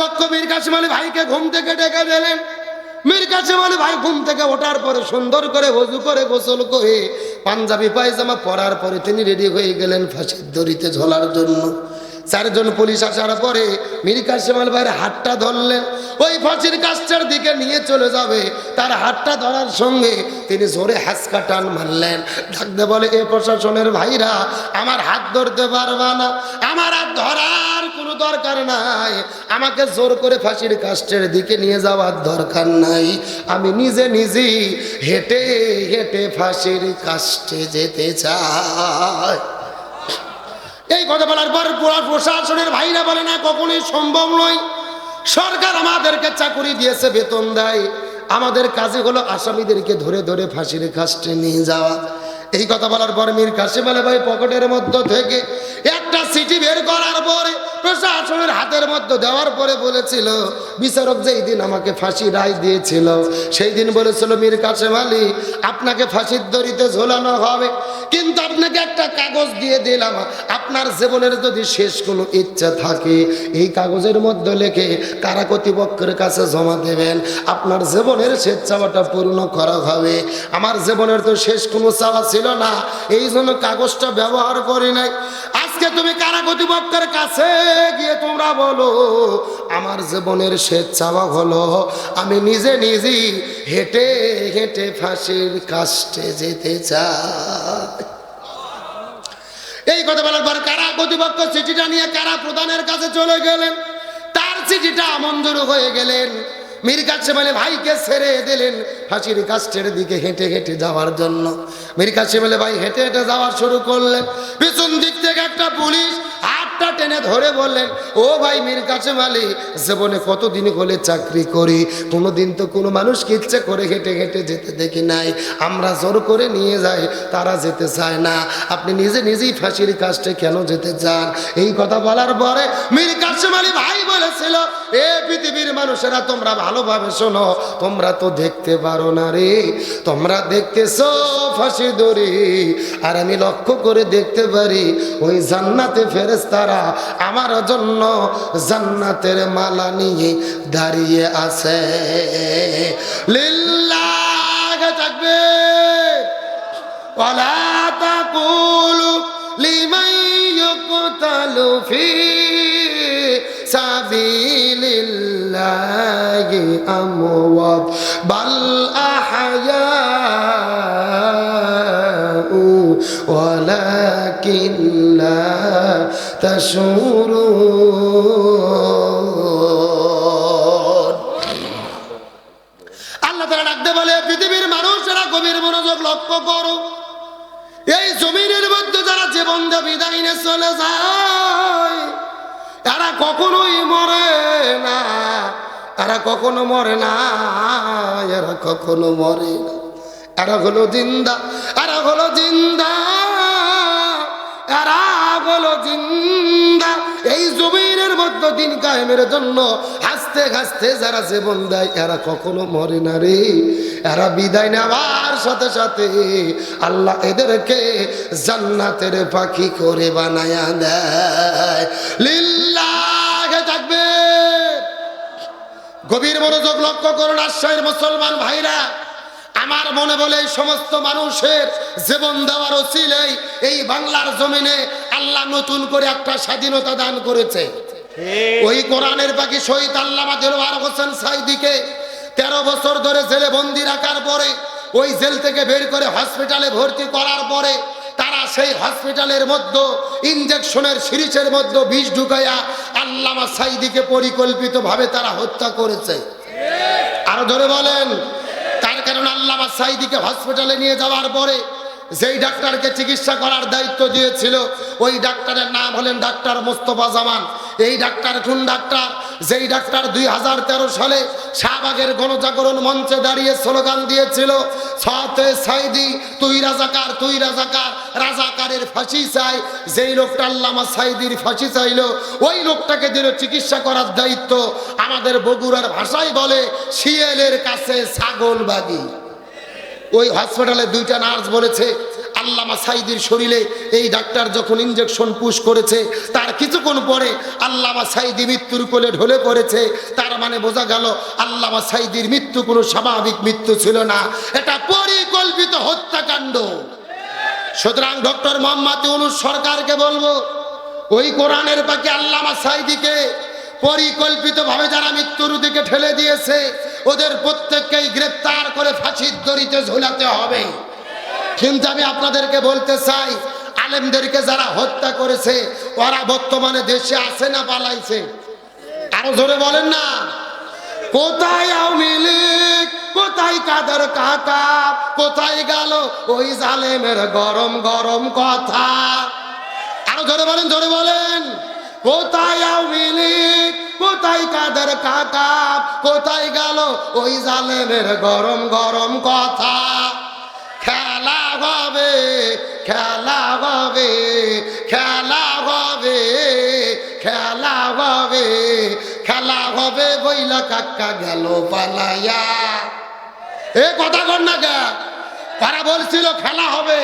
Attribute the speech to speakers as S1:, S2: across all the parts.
S1: কর্তৃপক্ষ মীর কাসেম আলী ভাইকে ঘুম থেকে ডেকে দিলেন। মীর কাসেম আলী ভাই ঘুম থেকে ওঠার পরে সুন্দর করে ওযু করে গোসল করে পাঞ্জাবি পায়জামা পরার পরে তিনি রেডি হয়ে গেলেন ফাঁসির দড়িতে ঝোলার জন্য। চারজন পুলিশ আসার পরে মীর কাসেম আলী ভাইয়ের হাতটা ধরলেন, ওই ফাঁসির কাজটার দিকে নিয়ে চলে যাবে। তার হাতটা ধরার সঙ্গে তিনি জোরে হাসকা টান মারলেন, ডাকতে বলে, এ প্রশাসনের ভাইরা, আমার হাত ধরতে পারবা না, আমার হাত ধরার কোনো দরকার নাই, আমাকে জোর করে ফাঁসির কাষ্টের দিকে নিয়ে যাওয়ার দরকার নাই, আমি নিজে নিজেই হেঁটে হেঁটে ফাঁসির কাষ্টে যেতে চাই। এই কথা বলার পর পুরো প্রশাসনের ভাইরা বলে, না, কখনোই সম্ভব নয়, সরকার আমাদেরকে চাকরি দিয়েছে, বেতন দেয়, আমাদের কাজে হলো আসামিদেরকে ধরে ধরে ফাঁসির কাষ্টে নিয়ে যাওয়া। এই কথা বলার পর মীর কাসেম আলী ভাই পকেটের মধ্য থেকে একটা চিঠি বের করার পরে প্রশাসনের হাতের মধ্যে দেওয়ার পরে বলেছিল, বিচারক যেই দিন আমাকে ফাঁসি রায় দিয়েছিল সেই দিন বলেছিল, মীর কাসেম আলী, আপনাকে ফাঁসির দড়িতে ঝোলানো হবে, কিন্তু আপনাকে একটা কাগজ দিয়ে দিলাম, আপনার জীবনের যদি শেষ কোনো ইচ্ছা থাকে এই কাগজের মধ্যে লিখে কারা কর্তৃপক্ষের কাছে জমা দেবেন, আপনার জীবনের শেষ চাওয়াটা পূর্ণ করা হবে। আমার জীবনের তো শেষ কোনো চাওয়া ছিল না, এই জন্য কাগজটা ব্যবহার করি নাই। আজকে তুমি কারা কর্তৃপক্ষের কাছে গিয়ে তোমরা বলো, আমার জীবনের শেষ চাওয়া হলো আমি নিজে নিজেই হেঁটে হেঁটে ফাঁসির কাষ্টে যেতে চাই। এই কথা বলার পর কারা কর্তৃপক্ষ চিঠিটা নিয়ে কারা প্রধানের কাছে চলে গেলেন, তার চিঠিটা মঞ্জুর হয়ে গেলেন। মীর কাসেম আলী ভাইকে ছেড়ে দিলেন ফাঁসির কাষ্টের দিকে হেঁটে হেঁটে যাওয়ার জন্য। মীর কাসেম আলী ভাই হেঁটে হেঁটে যাওয়া শুরু করলেন। পিছন দিক থেকে একটা পুলিশ হাতটা টেনে ধরে বললেন, ও ভাই মীর কাসেম আলী, জীবনে কতদিন হলে চাকরি করি, কোনোদিন তো কোনো মানুষকে ইচ্ছে করে হেঁটে হেঁটে যেতে দেখি নাই, আমরা জোর করে নিয়ে যাই, তারা যেতে চায় না, আপনি নিজে নিজেই ফাঁসির কাষ্টে কেন যেতে চান? এই কথা বলার পরে মীর কাসেম আলী ভাই বলেছিল, এ পৃথিবীর মানুষেরা তোমরা ভালোভাবে শোনো, তোমরা তো দেখতে পারো না রে, তোমরা দেখতেছো ফাঁসি দড়ি, আর আমি লক্ষ্য করে দেখতে পারি ওই জান্নাতে ফেরেশতারা আমার জন্য জান্নাতের মালা নিয়ে দাঁড়িয়ে আছে। লিল্লাহ তাকবীর, ওয়ালা তাকুলু লিমান ইউকতালু ফি সাবিলিল্লাহি আমওয়াত বাল আহয়াউ ওয়ালাকিন লা তাশউরুন। আল্লাহ তাআলা ডাকতে বলে, পৃথিবীর মানুষেরা গভীর মনোযোগ লক্ষ্য করো, এই জমিনের মধ্যে যারা জীবন দিয়ে বিদায় নিয়ে চলে যায় এরা কখনোই মরে না, এরা কখনো মরে না, এরা কখনো মরে না, এরা হলো জিন্দা, এরা হলো জিন্দা, এরা হলো জিন্দা। এই জমিনের মধ্যে দিন কায়েমের জন্য হাসতে হাসতে যারা জীবন দেয় এরা কখনো মরে না রে, এরা বিদায় নেওয়ার সাথে সাথে আল্লাহ এদেরকে জান্নাতের পাখি করে বানায়া দেয়। লিল্লাহ তাকবীর। গভীর মনোযোগ লক্ষ্য করুন রাজশাহীর মুসলমান ভাইরা, আমার মনে বলে এই সমস্ত মানুষের জীবন দেওয়ার ওসিলায় এই বাংলার জমিনে আল্লাহ নতুন করে একটা স্বাধীনতা দান করেছে। ওই কোরআনের পাখি শহীদ আল্লামা দেলোয়ার হোসেন সাঈদীকে 13 বছর ধরে জেলে বন্দি রাখার পরে ওই জেল থেকে বের করে হসপিটালে ভর্তি করার পরে তারা সেই হসপিটালের মধ্যে ইনজেকশনের সিরিজের মধ্যে বিষ ঢুকাইয়া আল্লামা সাঈদীকে পরিকল্পিতভাবে তারা হত্যা করেছে। আরো ধরে বলেন। তার কারণ আল্লামা সাঈদীকে হসপিটালে নিয়ে যাওয়ার পরে যেই ডাক্তারকে চিকিৎসা করার দায়িত্ব দিয়েছিল ওই ডাক্তারের নাম হলেন ডাক্তার মোস্তফা জামান। এই ডাক্তার কোন ডাক্তার? যেই ডাক্তার 2013 সালে শাহবাগের গণজাগরণ মঞ্চে দাঁড়িয়ে স্লোগান দিয়েছিল, সাথে সাঈদী তুই রাজাকার, তুই রাজাকার, রাজাকারের ফাঁসি চাই। যেই লোকটা আল্লামা সাঈদীর ফাঁসি চাইলো ওই লোকটাকে দিল চিকিৎসা করার দায়িত্ব। আমাদের বগুড়ার ভাষায় বলে শিয়ালের কাছে ছাগল বাগি। ওই হসপিটালে 2টা নার্স বলেছে আল্লামা সাঈদীর শরীরে এই ডাক্তার যখন ইঞ্জেকশন পুশ করেছে, তার কিছুক্ষণ পরে আল্লামা সাঈদী মৃত্যুর কোলে ঢলে পড়েছে। তার মানে বোঝা গেল আল্লামা সাঈদীর মৃত্যু কোনো স্বাভাবিক মৃত্যু ছিল না, এটা পরিকল্পিত হত্যাকাণ্ড। সুতরাং ডক্টর মোহাম্মদ ইউনূস সরকারকে বলবো, ওই কোরআনের পাখি আল্লামা সাঈদীকে পরিকল্পিতভাবে যারা মৃত্যুর দিকে ঠেলে দিয়েছে, ওদের প্রত্যেককেই গ্রেফতার করে ফাঁসির দড়িতে ঝুলাতে হবে। কিন্তু আমি আপনাদেরকে বলতে চাই, আলেমদেরকে যারা হত্যা করেছে ওরা বর্তমানে দেশে আছে না পালাইছে? আরো জোরে বলেন না। কোথায় আওয়ামী লীগ, কোথায় কাদের কাকা, কোথায় গেল ওই জালেমের গরম গরম কথা? আরো জোরে বলেন, জোরে বলেন। কোথায় আওয়ামী লীগ, কোথায় কাদের কাকা, কোথায় গেল ওই জালেমের গরম গরম কথা? খেলা হবে, খেলা হবে, খেলা হবে, খেলা হবে, খেলা হবে বইলা কাকা গেল পালাইয়া। এ কথা কর না কে? কারা বলছিল খেলা হবে?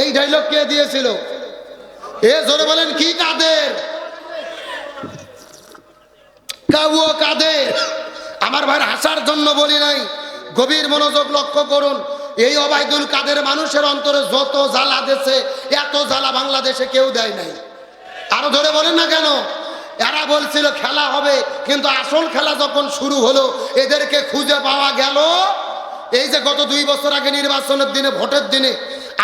S1: এই ডায়লগ কে দিয়েছিল? এ জোরে বলেন, কি কাদের? কাউও কাদের? আমার ভাইয়ের হাসার জন্য বলি নাই, গভীর মনোযোগ লক্ষ্য করুন। এই ওবায়দুল কাদের মানুষের অন্তরে যত জ্বালা দিয়েছে, এত জ্বালা বাংলাদেশে কেউ দেয় নাই। আরো ধরে বলেন না কেন? এরা বলছিল খেলা হবে, কিন্তু আসল খেলা যখন শুরু হলো এদেরকে খুঁজে পাওয়া গেল। এই যে গত 2 বছর আগে নির্বাচনের দিনে, ভোটের দিনে,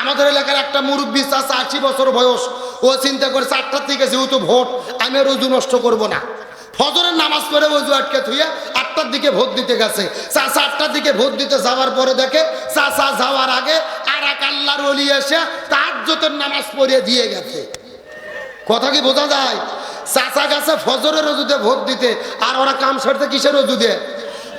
S1: আমাদের এলাকার একটা মুরব্বী চাচা 80 বছর বয়স, ও চিন্তা করে 4টার থেকে যেহেতু ভোট, আমি রোজু নষ্ট করব না, ফজরের নামাজ পড়ে ওযু আটকে থুয়ে 8টার দিকে ভোট দিতে গেছে। চাচা 8টার দিকে ভোট দিতে যাওয়ার পরে দেখে চাচা যাওয়ার আগে আর এক আল্লাহর ওলি এসে তাহাজ্জুদের নামাজ পড়িয়ে দিয়ে গেছে। কথা কি বোঝা যায়? চাচা গেছে ফজরের রোজুতে ভোট দিতে, আর ওরা কাম সারতে কিসের রোজু দিয়ে?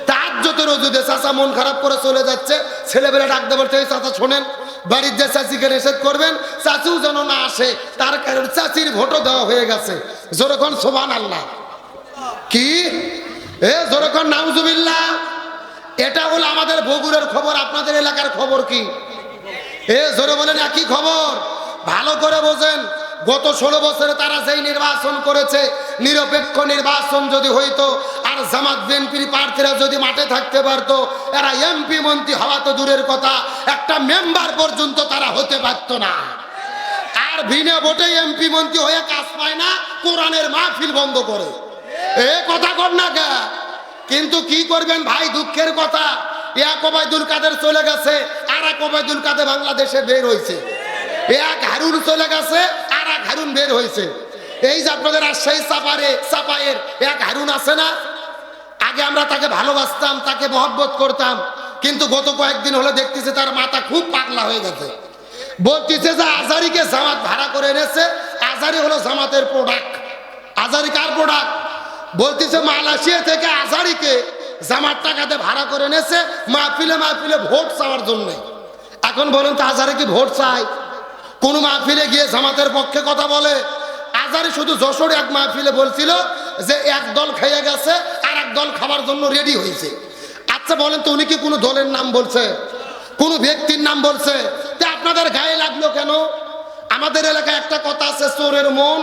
S1: তাহাজ্জুদের রোজু দিয়ে। চাচা মন খারাপ করে চলে যাচ্ছে, ছেলেবেলা ডাকতে বলতে, চাচা শোনেন, বাড়ির যে চাচিকে নিষেধ করবেন, চাচিও যেন না আসে, তার কারণে চাচির ভোটও দেওয়া হয়ে গেছে। যখন সুবহানাল্লাহ। কি এ যখন নাউজুবিল্লাহ। এটা হলো আমাদের বগুড়ার খবর, আপনাদের এলাকার খবর কি? এ জোরে বলেন, একই খবর। ভালো করে বোঝেন, গত 16 বছরে তারা যেই নির্বাচন করেছে, নিরপেক্ষ নির্বাচন যদি হইতো, আর জামাত বিএনপির প্রার্থীরা যদি মাঠে থাকতে পারতো, এরা এমপি মন্ত্রী হওয়া তো দূরের কথা, একটা মেম্বার পর্যন্ত তারা হতে পারতো না। আর বিনা ভোটে এমপি মন্ত্রী হয়ে কাজ পায় না, কোরআনের মাহফিল বন্ধ করে। এ কথা কর না কে? কিন্তু কি করবেন ভাই, দুঃখের কথা, এক ওবায়দুল কাদের চলে গেছে, আর এক ওবায়দুল কাদের বাংলাদেশে বের হয়েছে। এক হারুন চলে গেছে, আর এক হারুন বের হয়েছে। এই যে আপনাদের রাজশাহী চাপায়ের এক হারুন আছে না, আগে আমরা তাকে ভালোবাসতাম, তাকে মহব্বত করতাম, কিন্তু গত কয়েকদিন হলে দেখতেছে তার মাথা খুব পাগলা হয়ে গেছে। বলতেছে যে আজারিকে জামাত ভাড়া করে এনেছে, আজারি হলো জামাতের প্রোডাক্ট। আজারি কার প্রোডাক্ট? বলতেছে মালয়েশিয়া থেকে আজারিকে জামাত টাকাতে ভাড়া করে এনেছে মাহফিলে মাহফিলে ভোট চাওয়ার জন্য। এখন বলুন তো, আজারি কি ভোট চায়? কোন মাহফিলে গিয়ে জামাতের পক্ষে কথা বলে? আজারি শুধু যশোরে এক মাহফিলে বলছিল যে এক দল খেয়ে গেছে, আর এক দল খাবার জন্য রেডি হয়েছে। আচ্ছা বলেন তো, উনি কি কোনো দলের নাম বলছে? কোনো ব্যক্তির নাম বলছে? তা আপনাদের গায়ে লাগলো কেন? আমাদের এলাকায় একটা কথা আছে, চোরের মন।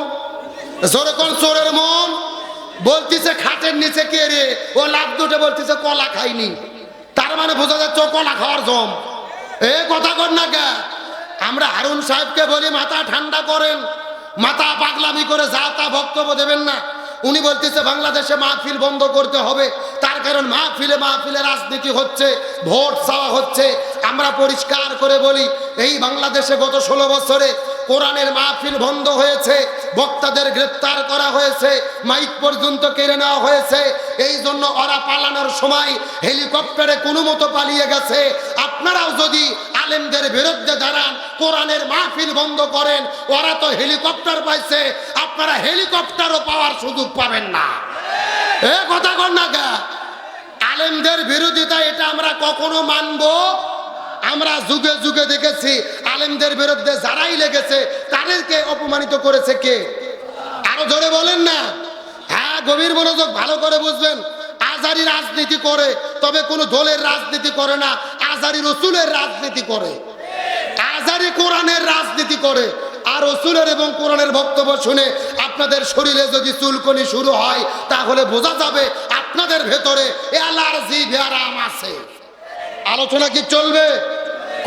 S1: জোরে কোন চোরের মন? বলতেছে খাটের নিচে কে রে, ও লাভ দুটে বলতেছে কলা খাইনি, তার মানে বোঝা যাচ্ছে কলা খাওয়ার জম। এ কথা কর না কে? আমরা হারুন সাহেবকে বলি মাথা ঠান্ডা করেন, মাথা পাগলামি করে যা তা বক্তব্য দেবেন না। উনি বলতেছে বাংলাদেশে মাহফিল বন্ধ করতে হবে, তার কারণ মাহফিলে মাহফিলে রাজনীতি হচ্ছে, ভোট চাওয়া হচ্ছে। আমরা পরিষ্কার করে বলি, এই বাংলাদেশে গত 16 বছরে কোরআনের মাহফিল বন্ধ হয়েছে, বক্তাদের গ্রেফতার করা হয়েছে, মাইক পর্যন্ত কেড়ে নেওয়া হয়েছে। এই জন্য ওরা পালানোর সময় হেলিকপ্টারে কোনো মতো পালিয়ে গেছে। আপনারাও যদি আলেমদের বিরুদ্ধে দাঁড়ান, কোরআনের মাহফিল বন্ধ করেন, ওরা তো হেলিকপ্টার পাইছে, আপনারা হেলিকপ্টারও পাওয়ার সুযোগ পাবেন না। এ কথা কর না কে? আলেমদের বিরোধিতা এটা আমরা কখনো মানবো? আমরা যুগে যুগে দেখেছি আলেমদের বিরুদ্ধে যারাই লেগেছে তাদেরকে অপমানিত করেছে কে? আরো জোরে বলেন না। হ্যাঁ, গভীর মনোযোগ, ভালো করে বুঝবেন। আজারি রাজনীতি করে, তবে কোনো দলের রাজনীতি করে না, আজারি রসুলের রাজনীতি করে। হাজারি কোরআনের রাজনীতি করে আর রাসূলের এবং কোরআনের বক্তব্য শুনে আপনাদের শরীরে যদি চুলকনি শুরু হয় তাহলে বোঝা যাবে আপনাদের ভেতরে অ্যালার্জি ব্যারাম আছে। আলোচনা কি চলবে?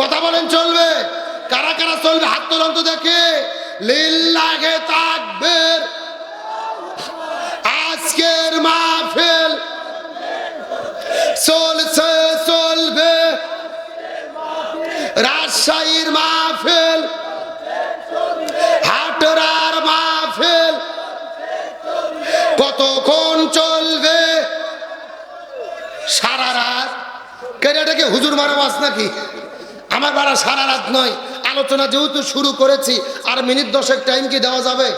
S1: কথা বলেন চলবে? কারা কারা চলবে হাত তোলেন তো দেখে। লিল্লাহে তাকবীর। আজকের মাহফিল চলছে চলবে, রাজশাহীর মাহফিল, হাটরার মাহফিল কতক্ষণ চলবে? সারা রাত। কেটা কি হুজুর মারা মাস নাকি? আমার বাড়া সারা রাত নয়। আলোচনা যেহেতু শুরু করেছি আর মিনিট 10 টাইম কি দেওয়া যাবে?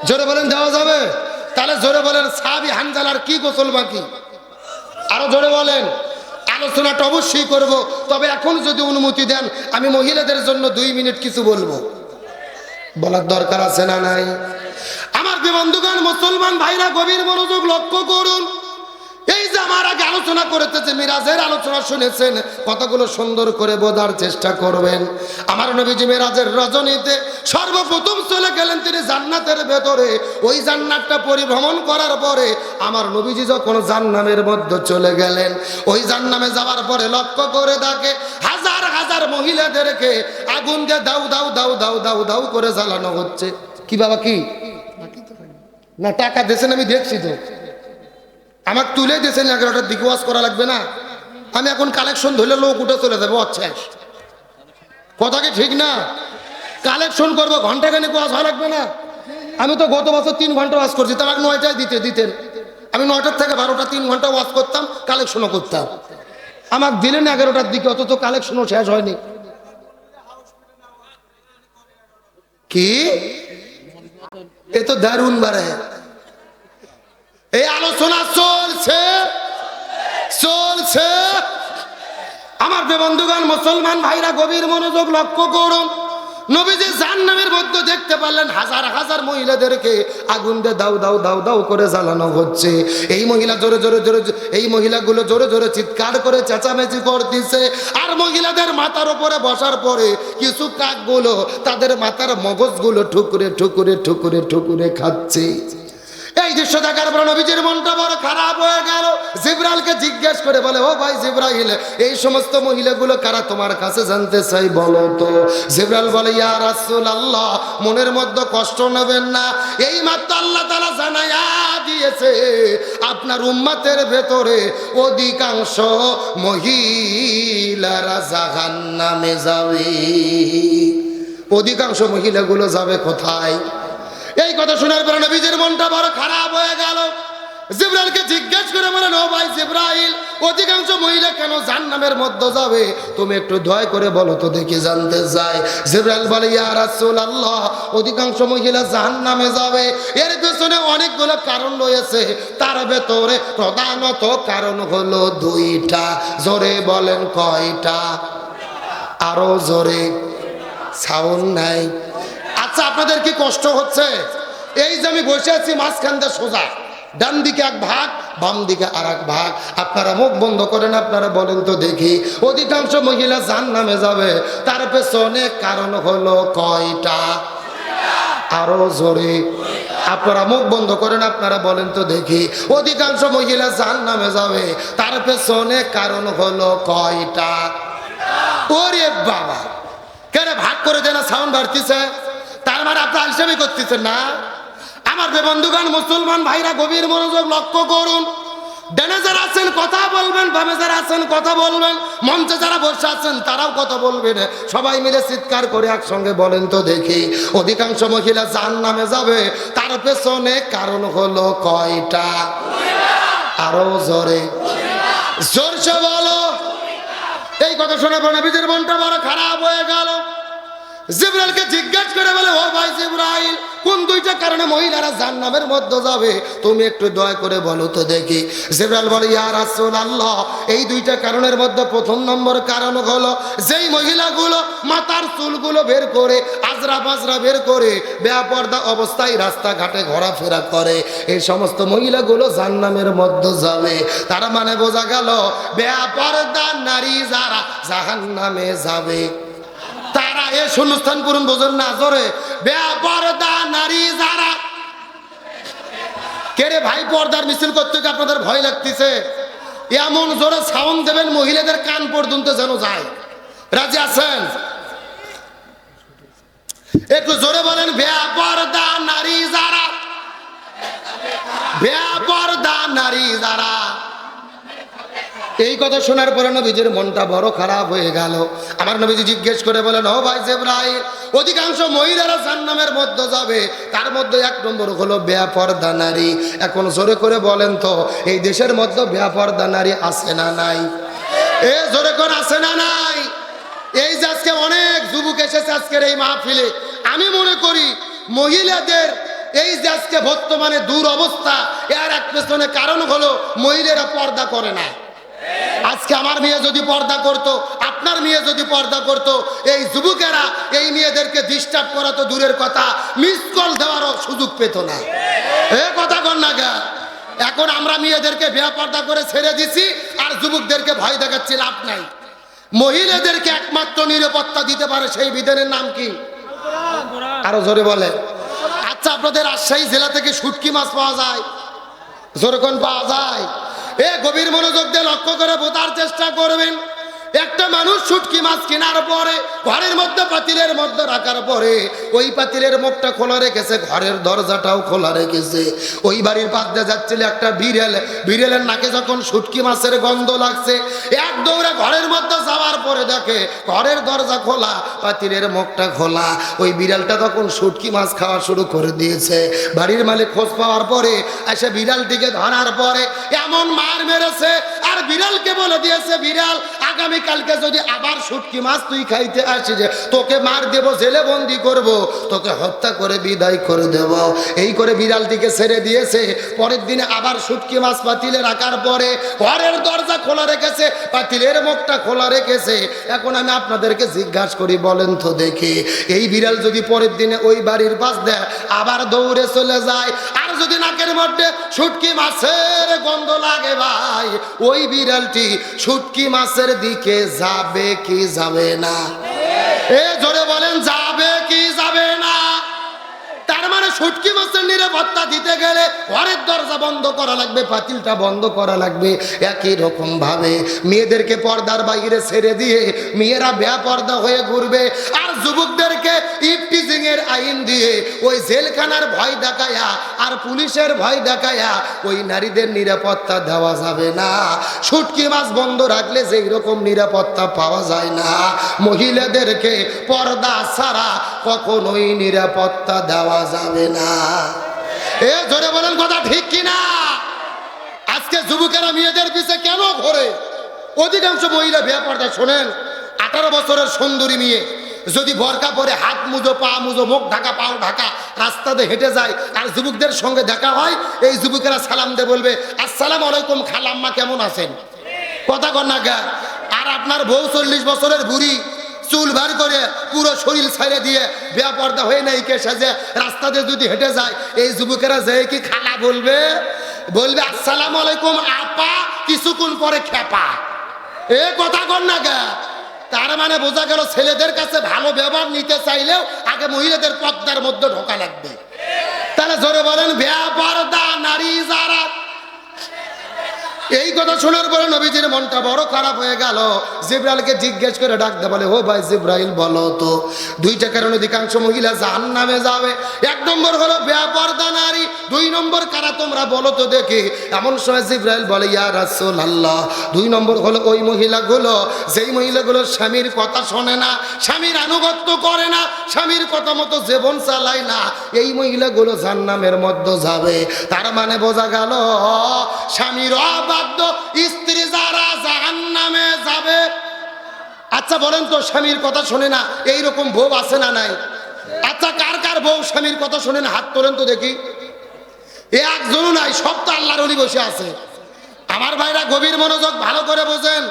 S1: জোরে বলেন দেওয়া যাবে? তাহলে জোরে বলেন সাহাবী হানজালার কি গোসল বাকি? আরো জোরে বলেন। আলোচনাটা অবশ্যই করব, তবে এখন যদি অনুমতি দেন আমি মহিলাদের জন্য 2 মিনিট কিছু বলবো। বলার দরকার আছে না নাই? আমার বন্ধুগণ, মুসলমান ভাইরা গভীর মনোযোগ লক্ষ্য করুন। এই যে আমার আগে আলোচনা করেছে যে মিরাজের আলোচনা শুনেছেন, কথাগুলো সুন্দর করে বোঝার চেষ্টা করবেন। আমার নবীজি মিরাজের রজনীতে সর্বপ্রথম চলে গেলেন তিনি জান্নাতের ভেতরে। ওই জান্নাতটা পরিভ্রমণ করার পরে আমার নবীজি যখন জান্নাতের মধ্যে চলে গেলেন, ওই জান্নাতে যাওয়ার পরে লক্ষ্য করে দেখে হাজার হাজার মহিলাদেরকে আগুন দিয়ে দাউ দাউ দাউ দাউ দাউ দাউ করে জ্বালানো হচ্ছে। কি বাবা কি না টাকা দিয়েছেন? আমি দেখছি তো, আমাকে তুলে দিয়েছেন 11টার দিকে, ওয়াজ করা লাগবে না? আমি এখন কালেকশন ধরলে লোক উঠে চলে যাবে। আচ্ছা, কথা কি ঠিক না? কালেকশন করবো, ঘন্টাখানেক ওয়াজ হওয়া লাগবে না? আমি তো গত বছর 3 ঘন্টা ওয়াজ করছি, তার আগে 9টায় দিতেন। আমি 9টার থেকে 12টা 3 ঘন্টা ওয়াজ করতাম, কালেকশনও করতাম। আমাকে দিলেন 11টার দিকে, অথচ কালেকশনও শেষ হয়নি। কি এ তো দারুণ বারে। এই আলোচনা চলছে চলছে। আমার বন্ধুগণ, মুসলমান ভাইরা গভীর মনোযোগ লক্ষ্য করুন। নবীজি জাহান্নামের মধ্যে দেখতে পারলেন হাজার হাজার মহিলাদেরকে আগুন দিয়ে দাউ দাউ দাউ দাউ করে জ্বালানো হচ্ছে। এই মহিলা জোরে জোরে জোরে এই মহিলাগুলো জোরে জোরে চিৎকার করে চেঁচামেচি করতেছে। আর মহিলাদের মাথার উপরে বসার পরে কিছু কাকগুলো তাদের মাথার মগজগুলো ঠুকুরে ঠুকুরে ঠুকুরে ঠুকুরে খাচ্ছে। এই দৃশ্য দেখার পর নবীজির মনটা বড় খারাপ হয়ে গেল। জিবরাইলকে জিজ্ঞেস করে বলে, ও ভাই জিবরাইল, এই সমস্ত মহিলাগুলো কারা তোমার কাছে জানতে চাই, বলো তো। জিবরাইল বলে, ইয়া রাসূলুল্লাহ, মনের মধ্যে কষ্ট নেবেন না, এই মাত্র আল্লাহ তাআলা জানায়া দিয়েছে আপনার উম্মতের ভেতরে অধিকাংশ মহিলারা জাহান্নামে যাবে। অধিকাংশ মহিলাগুলো যাবে কোথায়? এই কথা শোনার পর নবীজির মনটা বড় খারাপ হয়ে গেল। জিবরাইলকে জিজ্ঞেস করে বলেন, ও ভাই জিবরাইল, অধিকাংশ মহিলা কেন জাহান্নামের মধ্যে যাবে? তুমি একটু দয়া করে বলো তো দেখি, জানতে চাই। জিবরাইল বলে, ইয়া রাসূলুল্লাহ, অধিকাংশ মহিলা জাহান্নামে যাবে, এর পেছনে অনেকগুলো কারণ রয়েছে। তার ভেতরে প্রধানত কারণ হলো 2টা। জোরে বলেন কয়টা? আরো জোরে, সাউন্ড নাই। আচ্ছা, আপনাদের কি কষ্ট হচ্ছে? এই যে আমি বসে আছি মাঝখান দিয়ে সোজা, ডান দিকে এক ভাগ, বাম দিকে আর এক ভাগ। আপনারা মুখ বন্ধ করেন, আপনারা বলেন তো দেখি, অধিকাংশ মহিলা জাহান্নামে যাবে, তার পেছনে কারণ হলো কয়টা? আরো জোরে। আপনারা মুখ বন্ধ করেন, আপনারা বলেন তো দেখি, অধিকাংশ মহিলা জাহান্নামে যাবে, তার পেছনে কারণ হলো কয়টা? ওরে বাবা, কেন ভাগ করে দেন? সাউন্ড বাড়তিছে, তার মানে আপনার আলসেমি করতেছেন না। আমার বন্ধুগণ, মুসলমান ভাইরা গভীর মনোযোগ লক্ষ্য করুন। ডানে যারা আছেন কথা বলবেন, বামে যারা আছেন কথা বলবেন, মঞ্চে যারা বসে আছেন তারাও কথা বলবেন। সবাই মিলে চিৎকার করে একসঙ্গে বলেন তো দেখি, অধিকাংশ মহিলা জাহান্নামে যাবে, তার পেছনে কারণ হলো কয়টা? আরো জোরে, জোরসে বলো। এই কথা শুনে নবীজির মনটা বড় খারাপ হয়ে গেল। জিবরাইলকে জিজ্ঞেস করে বলে, ও ভাই জিবরাইল, কোন 2টা কারণে মহিলারা জাহান্নামের মধ্যে যাবে? তুমি একটু দয়া করে বলো তো দেখি। জিবরাইল বলে, ইয়া রাসূলুল্লাহ, এই 2টা কারণের মধ্যে প্রথম নম্বর কারণ হলো যেই মহিলাগুলো মাথার চুলগুলো বের করে আজরা বাজরা বের করে বেপরদা অবস্থায় রাস্তাঘাটে ঘোরাফেরা করে, এই সমস্ত মহিলাগুলো জাহান্নামের মধ্যে যাবে। তার মানে বোঝা গেল বেপরদা নারী যারা জাহান্নামে যাবে, তার কারা এ শূন্যস্থান পূরণ বোঝেন না জোরে বেপরদা নারী যারা কে রে ভাই পর্দার মিছিল করতে গিয়ে আপনাদের ভয় লাগতেছে এমন জোরে সাউন্ড দেবেন মহিলাদের কান পর্যন্ত যেন যায় রাজি আছেন একটু জোরে বলেন বেপরদা নারী যারা বেপরদা নারী যারা এই কথা শোনার পরে নবীজির মনটা বড় খারাপ হয়ে গেল আমার নবীজি জিজ্ঞেস করে বলেন ও ভাই জিবরাইল অধিকাংশ মহিলারা জান্নাতের মধ্যে যাবে তার মধ্যে এক নম্বর হলো বেপরদা নারী এখন জোরে করে বলেন তো এই দেশের মধ্যে বেপরদা নারী আছে না নাই এ জোরে করে আছে না নাই এই যে আজকে অনেক যুবক এসেছে আজকের এই মাহফিলে আমি মনে করি মহিলাদের এই যে আজকে বর্তমানে দুরবস্থা এর এক পেছনে কারণ হলো মহিলারা পর্দা করে না আজকে আমার মেয়ে যদি পর্দা করত আপনার মেয়ে যদি পর্দা করত এই যুবকেরা এই মেয়েদেরকে ডিস্টার্ব করা তো দূরের কথা মিস কল দেওয়ারও সুযোগ পেত না এ কথা কর না গা এখন আমরা মেয়েদেরকে বেপর্দা করে ছেড়ে দিছি আর যুবকদেরকে ভয় দেখাচ্ছি লাভ নাই মহিলাদেরকে একমাত্র নিরাপত্তা দিতে পারে সেই বিধানের নাম কি আরো জোরে বলে আচ্ছা আপনাদের রাজশাহী জেলা থেকে শুটকি মাছ পাওয়া যায় জোরে কোন পাওয়া যায় এ গভীর মনোযোগ দিয়ে লক্ষ্য করে বোঝার চেষ্টা করবেন একটা মানুষ শুটকি মাছ কেনার পরে ঘরের মধ্যে পাতিলের মধ্যে রাখার পরে ওই পাতিলের মুখটা খোলা রেখেছে ঘরের দরজাটাও খোলা রেখেছে ওই বাড়ির পাশ দিয়ে যাচ্ছিল একটা বিড়ালের নাকে যখন শুটকি মাছের গন্ধ লাগছে এক দৌড়ে ঘরের মধ্যে যাওয়ার পরে দেখে ঘরের দরজা খোলা পাতিলের মুখটা খোলা ওই বিড়ালটা তখন শুটকি মাছ খাওয়া শুরু করে দিয়েছে বাড়ির মালিক খোঁজ পাওয়ার পরে এসে বিড়ালটিকে ধরার পরে এমন মার মেরেছে আর বিড়ালকে বলে দিয়েছে বিড়াল আগামী কালকে যদি আবার শুটকি মাছ তুই খাইতে আসিস তোকে মার দেব জেলে বন্দি করব তোকে হত্যা করে বিদায় করে দেব এই করে বিড়ালটিকে ছেড়ে দিয়েছে পরের দিনে আবার শুটকি মাছ পাতিলে রাখার পরে ঘরের দরজা খোলা রেখেছে পাতিলের মুখটা খোলা রেখেছে এখন আমি আপনাদেরকে জিজ্ঞাসা করি বলেন তো দেখি এই বিড়াল যদি পরের দিনে ওই বাড়ির পাশ দেয় আবার দৌড়ে চলে যায় আর যদি নাকের মধ্যে শুটকি মাছের গন্ধ লাগে ভাই ওই বিড়ালটি শুটকি মাছের দিকে যাবে কি যাবে না এ জোরে বলেন যাবে কি যাবে না তার মানে শুটকি মাছের নিরাপত্তা দিতে গেলে ঘরের দরজা বন্ধ করা লাগবে পাতিলটা বন্ধ করা লাগবে একই রকম ভাবে মেয়েদেরকে পর্দার বাইরে ছেড়ে দিয়ে মেয়েরা বেপর্দা হয়ে ঘুরবে আর যুবকদেরকে ইফটিজিং এর আইন দিয়ে ওই জেলখানার ভয় দেখায়া আর পুলিশের ভয় দেখায়া ওই নারীদের নিরাপত্তা দেওয়া যাবে না শুটকি মাছ বন্ধ রাখলে যেই রকম নিরাপত্তা পাওয়া যায় না মহিলাদেরকে পর্দা ছাড়া কখনোই নিরাপত্তা দেওয়া যাবে না এ জোরে বলেন কথা ঠিক কিনা আজকে যুবকেরা মেয়েদের পিছে কেন ঘোরে অধিকাংশ মহিলা বেপর্দা শোনেন 18 বছরের সুন্দরী মেয়ে যদি বোরকা পরে হাত মুজো পা মুজো মুখ ঢাকা পাও ঢাকা রাস্তাতে হেঁটে যায় আর যুবকদের সঙ্গে দেখা হয় এই যুবকেরা সালাম দিয়ে বলবে আসসালামু আলাইকুম খালাম্মা কেমন আছেন কথা কর না গা আর আপনার বউ 40 বছরের বুড়ি চুল বার করে পুরো শরীর ছেড়ে দিয়ে বেপর্দা হয়ে নাই কে সাজে রাস্তাতে যদি হেঁটে যায় এই যুবকেরা যে কি খালা বলবে আসসালামু আলাইকুম আপা কিছুক্ষণ পরে খেপা এ কথা কর না গা তার মানে বোঝা গেল ছেলেদের কাছে ভালো ব্যবহার নিতে চাইলেও আগে মহিলাদের পর্দার মধ্যে ঢোকা লাগবে তাহলে জোরে বলেন বেপর্দা নারী যারা এই কথা শোনার পরে নবীজির মনটা বড় খারাপ হয়ে গেল জিবরাইলকে জিজ্ঞেস করে ডাকতে বলে ও ভাই জিবরাইল বলো তো দুইটা কারণে অধিকাংশ মহিলা জাহান্নামে যাবে এক নম্বর হলো বেপর্দা নারী দুই নম্বর কারা তোমরা বলো তো দেখি এমন সময় জিবরাইল বলে ইয়া রাসূলুল্লাহ দুই নম্বর হলো ওই মহিলাগুলো যেই মহিলাগুলো স্বামীর কথা শোনে না স্বামীর আনুগত্য করে না স্বামীর কথা মতো জীবন চালায় না এই মহিলাগুলো জাহান্নামের মধ্যে যাবে তার মানে বোঝা গেল স্বামীর স্ত্রী যারা জাহান্নামে যাবে আচ্ছা বলেন তো স্বামীর কথা শোনে না এইরকম বউ আছে না নাই আচ্ছা কার কার বউ স্বামীর কথা শোনে না হাত তোলেন তো দেখি একজনও নাই সব তো আল্লাহর ওলি বসে আছে আমার ভাইরা গভীর মনোযোগ ভালো করে বোঝেন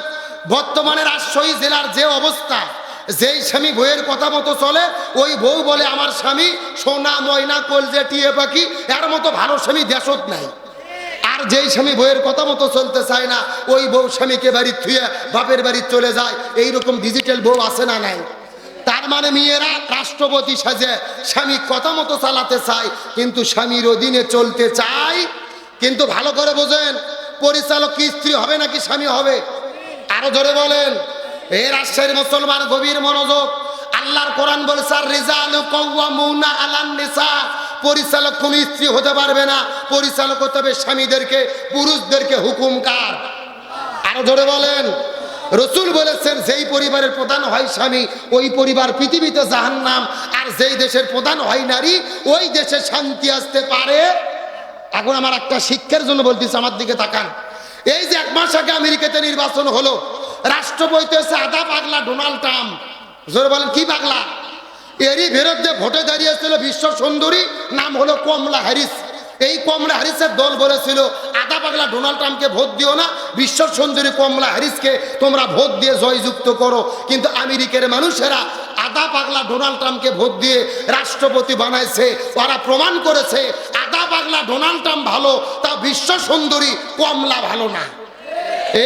S1: বর্তমানে রাজশাহী জেলার যে অবস্থা যেই স্বামী বউয়ের কথা মতো চলে ওই বউ বলে আমার স্বামী সোনা ময়না কলজে টিয়ে পাখি এর মতো ভালো স্বামী দেশত নাই আর যেই স্বামী বউয়ের কথা মতো চলতে চায় না ওই বউ স্বামীকে বাড়ি থুয়ে বাপের বাড়ি চলে যায় এইরকম ডিজিটাল বউ আছে না নাই তার মানে মেয়েরা রাষ্ট্রপতি সাজে স্বামী কথা মতো চালাতে চায়, কিন্তু স্বামীর অধীনে চলতে চায়। কিন্তু ভালো করে বোঝেন, পরিচালক কি স্ত্রী হবে নাকি স্বামী হবে? আরো জোরে বলেন। এই রাজশাহীর মুসলমান গভীর মনোযোগ। আল্লাহর কোরআন বলেছে রিজালু কাওয়ামুনা আলান নিসা, পরিচালক কোন স্ত্রী হতে পারবে না, পরিচালক হতে হবে স্বামীদেরকে, পুরুষদেরকে। হুকুম কার? আরো জোরে বলেন। রসুল বলেছেন যেই পরিবারের প্রধান হয় স্বামী, ওই পরিবার পৃথিবীতে জাহান্নাম। আর যেই দেশের প্রধান হয় নারী, ওই দেশে শান্তি আসতে পারে। এখন আমার একটা শিক্ষার জন্য বলতেছি, আমার দিকে তাকান। এই যে 1 মাস আগে আমেরিকাতে নির্বাচন হলো, রাষ্ট্রপতি হচ্ছে আধা পাগলা ডোনাল্ড ট্রাম্প। জোরে বলেন, কি পাগলা? এরই বিরুদ্ধে ভোটে দাঁড়িয়েছিল বিশ্ব সুন্দরী, নাম হলো কমলা হ্যারিস। এই কমলা হ্যারিসের দল বলেছিল আধা পাগলা ডোনাল্ড ট্রাম্পকে ভোট দিও না, বিশ্ব সুন্দরী কমলা হ্যারিসকে তোমরা ভোট দিয়ে জয়যুক্ত করো। কিন্তু আমেরিকার মানুষেরা আধা পাগলা ডোনাল্ড ট্রাম্পকে ভোট দিয়ে রাষ্ট্রপতি বানাইছে। ওরা প্রমাণ করেছে আধা পাগলা ডোনাল্ড ট্রাম্প ভালো, তা বিশ্ব সুন্দরী কমলা ভালো না।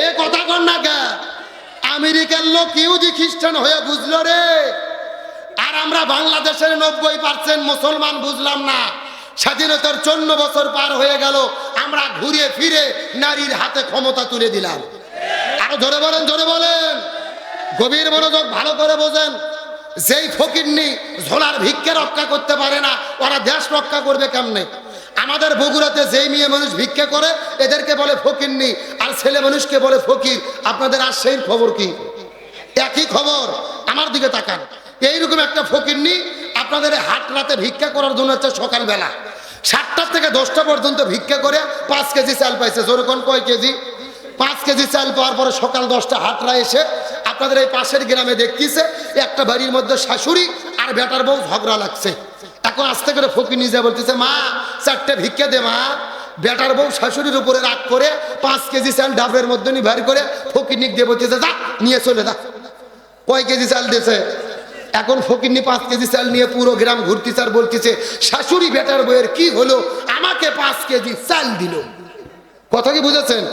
S1: এ কথা কর না কে? আমেরিকার লোক ইহুদি খ্রিস্টান হয়ে বুঝলো রে। আর আমরা বাংলাদেশের 90% মুসলমান বুঝলাম না। স্বাধীনতার 54 বছর পার হয়ে গেল, আমরা ঘুরে ফিরে নারীর হাতে ক্ষমতা তুলে দিলাম। আরো জোরে বলেন, জোরে বলেন। গভীর মনোযোগ, ভালো করে বোঝেন। যেই ফকিরনি ঝোলার ভিক্ষে রক্ষা করতে পারে না, ওরা দেশ রক্ষা করবে কেমনে? আমাদের বগুড়াতে যেই মেয়ে মানুষ ভিক্ষা করে, এদেরকে বলে ফকিরনি, আর ছেলে মানুষকে বলে ফকির। আপনাদের রাজশাহীর খবর কি? একই খবর। আমার দিকে তাকান। এইরকম একটা ফকিরনি আপনাদের হাট রাতে ভিক্ষা করার জন্য হচ্ছে সকালবেলা 7টা থেকে 10টা পর্যন্ত ভিক্ষা করে 5 কেজি চাল পাইছে। যেরকম কয় কেজি? 5 কেজি চাল পাওয়ার পরে সকাল 10টা হাটরা এসে আপনাদের এই পাশের গ্রামে দেখতেছে একটা বাড়ির মধ্যে শাশুড়ি আর বেটার বউ ঝগড়া লাগছে। এখন আস্তে করে ফকির নিজে বলতেছে, মা 4টে ভিক্ষা দে মা। বেটার বউ শাশুড়ির উপরে রাগ করে 5 কেজি চাল ডাবের মধ্যে নিয়ে বের করে ফকির নিক দিয়ে বলতেছে, যা নিয়ে চলে যা। কয় কেজি চাল দিয়েছে? এখন ফকিরনি 5 কেজি চাল নিয়ে পুরো গ্রাম ঘুরতেছে আর বলতেছে, শাশুড়ি বেটার বউয়ের কি হলো, আমাকে 5 কেজি চাল দিল। কথা কি বুঝেছেন?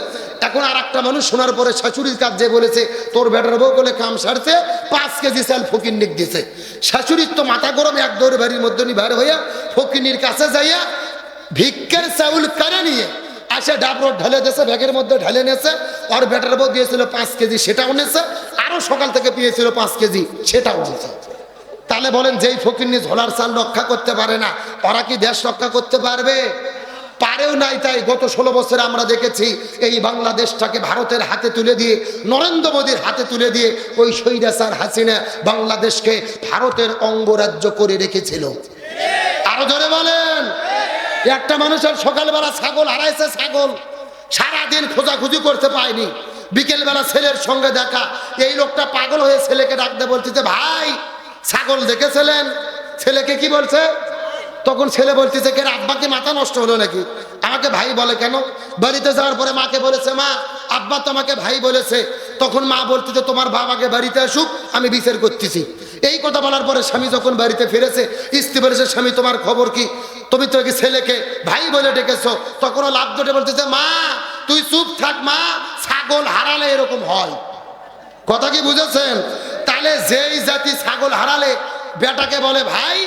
S1: এখন আর একটা মানুষ শোনার পরে শাশুড়ির কাজ যে বলেছে, তোর বেটার বউ বলে কাম সারছে, 5 কেজি চাল ফকিরনিক দিছে। শাশুড়ির তো মাথা গরম, এক দৌড় বাড়ির মধ্যে বের হইয়া ফকিরনির কাছে যাইয়া ভিক্ষের চাউল কারে নিয়ে আসে ডাবরোড ঢালে দিয়েছে, ব্যাগের মধ্যে ঢালে নিয়েছে। আর বেটার বউ দিয়েছিল 5 কেজি, সেটাও নিয়েছে। আরো সকাল থেকে পেয়েছিল 5 কেজি, সেটাও নিয়েছে। তাহলে বলেন, যেই ফকিরনি ঝোলার চাল রক্ষা করতে পারে না, ওরা কি দেশ রক্ষা করতে পারবে? পারেও নাই। তাই গত 16 বছরে আমরা দেখেছি এই বাংলাদেশটাকে ভারতের হাতে তুলে দিয়ে, নরেন্দ্র মোদীর হাতে তুলে দিয়ে ওই স্বৈরাচার হাসিনা বাংলাদেশকে ভারতের অঙ্গরাজ্য করে রেখেছিল। আরো জোরে বলেন। একটা মানুষের সকালবেলা ছাগল হারাইছে, ছাগল সারাদিন খোঁজাখুঁজি করতে পায়নি। বিকেলবেলা ছেলের সঙ্গে দেখা, এই লোকটা পাগল হয়ে ছেলেকে ডাকতে বলতেছে, ভাই ছাগল দেখেছিলেন? ছেলেকে কি বলছে? তখন ছেলে বলতেছে, কে আব্বাকে মাথা নষ্ট হলো নাকি? আমাকে ভাই বলে কেন? বাড়িতে যাওয়ার পরে মাকে বলেছে, মা আব্বা তোমাকে ভাই বলেছে। তখন মা বলতেছে, তোমার বাবাকে বাড়িতে আসুক, আমি বিচার করতেছি। এই কথা বলার পরে স্বামী যখন বাড়িতে ফিরেছে, স্ত্রী বলেছে, স্বামী তোমার খবর কি? তুমি তো ছেলেকে ভাই বলে ডেকেছো। তখন লাভ ধরে বলতেছে, মা তুই চুপ থাক মা, ছাগল হারালে এরকম হয়। কথা কি বুঝেছেন? তাহলে যেই জাতি ছাগল হারালে বেটাকে বলে ভাই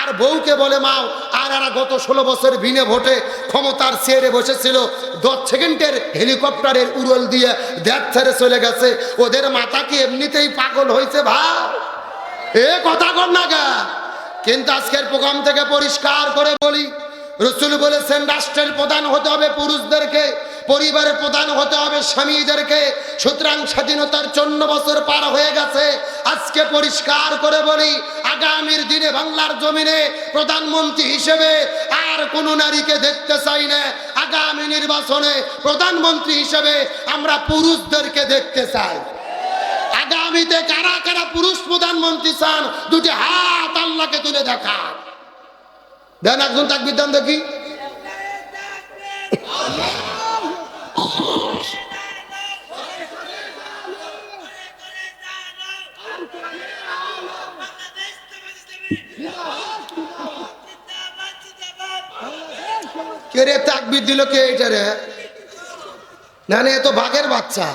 S1: আর বউকে বলে মাও, আর এরা গত 16 বছর বিনে ভোটে ক্ষমতার চেয়ারে বসেছিল, 10 সেকেন্ডের হেলিকপ্টারের উড়ল দিয়ে দেশ ছেড়ে চলে গেছে। ওদের মাথা কি এমনিতেই পাগল হয়েছে ভাই? এ কথা কর না গা। কিন্তু আজকের প্রোগ্রাম থেকে পরিষ্কার করে বলি, রসুল বলেছেন রাষ্ট্রের প্রধান হতে হবে পুরুষদেরকে, পরিবারের প্রধান হতে হবে স্বামীদেরকে। সুতরাং স্বাধীনতার 54 বছর পার হয়ে গেছে। আজকে পরিষ্কার করে বলি, আগামীর দিনে বাংলার জমিনে প্রধানমন্ত্রী হিসেবে আর কোন নারীকে দেখতে চাই না। আগামী নির্বাচনে প্রধানমন্ত্রী হিসেবে আমরা পুরুষদেরকে দেখতে চাই। আগামীতে কারা কারা পুরুষ প্রধানমন্ত্রী চান, দুটি হাত আল্লাহকে তুলে দেখা দেন। একজন তাকবীর দেন দেখি। কে রে তাকবীর দিল? কে এটা রে? না না, এ তো বাঘের বাচ্চা।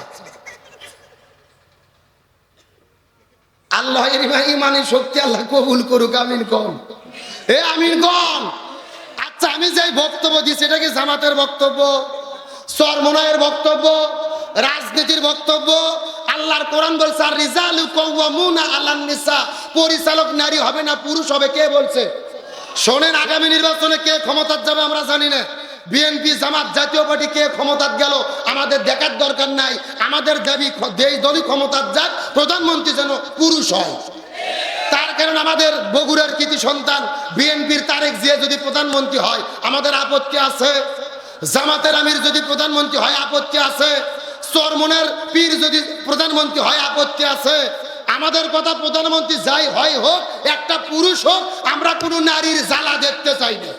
S1: আল্লাহ এর ইমানের শক্তি আল্লাহ কবুল করুক, আমিন কম। আমিন কম। আচ্ছা, আমি যাই বক্তব্য দিচ্ছি, এটা কি জামাতের বক্তব্য, চরমনায়ের বক্তব্য, রাজনীতির বক্তব্য? আল্লাহর কোরআন বলছে আর রিজালু কাওয়ামুনা আলান নিসা, পরিচালক নারী হবে না পুরুষ হবে। কে বলছে? শোনেন, আগামী নির্বাচনে কে ক্ষমতার যাবে আমরা জানি না। বিএনপি, জামাত, জাতীয় পার্টি কে ক্ষমতার গেল আমাদের দেখার দরকার নাই। আমাদের দাবি দেশ দলই ক্ষমতার যাক, প্রধানমন্ত্রী যেন পুরুষ হয়। তার কারণ আমাদের বগুড়ার কৃতি সন্তান বিএনপির তারেক জিয়া যদি প্রধানমন্ত্রী হয় আমাদের আপত্তি আছে। জামাতের আমির যদি প্রধানমন্ত্রী হয় আপত্তি আছে। চরমনের পীর যদি প্রধানমন্ত্রী হয় আপত্তি আছে। আমাদের কথা প্রধানমন্ত্রী যাই হয় হোক, একটা পুরুষ হোক, আমরা কোনো নারীর জ্বালা দেখতে চাই না।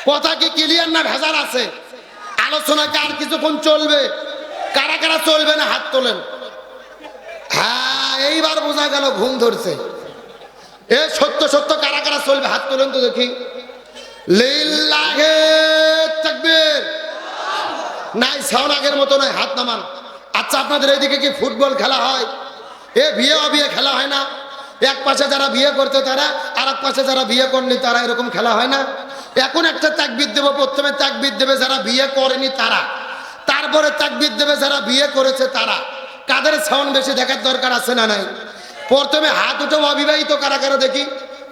S1: কথা কি ক্লিয়ার না ভেজাল আছে? আলোচনা কার কিছুক্ষণ চলবে, কারা কারা চলবে না হাত তোলেন। হ্যাঁ, এইবার বোঝা গেল ঘুম ধরছে। সত্য সত্য কারা কারা চলবে হাত তোলেন তো দেখি। লিল্লাহি তাকবীর। নাই সাউন্ড আগের মতো নাই, হাত নামান। আচ্ছা, আপনাদের এইদিকে কি ফুটবল খেলা হয়? বিয়ে অবিয়ে খেলা হয় না? এক পাশে যারা বিয়ে করতে তারা, আর এক পাশে যারা বিয়ে করেনি তারা, এরকম খেলা হয় না? এখন একটা তাকবীর দেব, প্রথমে তাকবীর দেবে যারা বিয়ে করেনি তারা, তারপরে তাকবীর দেবে যারা বিয়ে করেছে তারা। কাদের সাউন্ড বেশি দেখার দরকার আছে না নাই? প্রথমে হাত উঠে অবিবাহিত কারা কারা দেখি,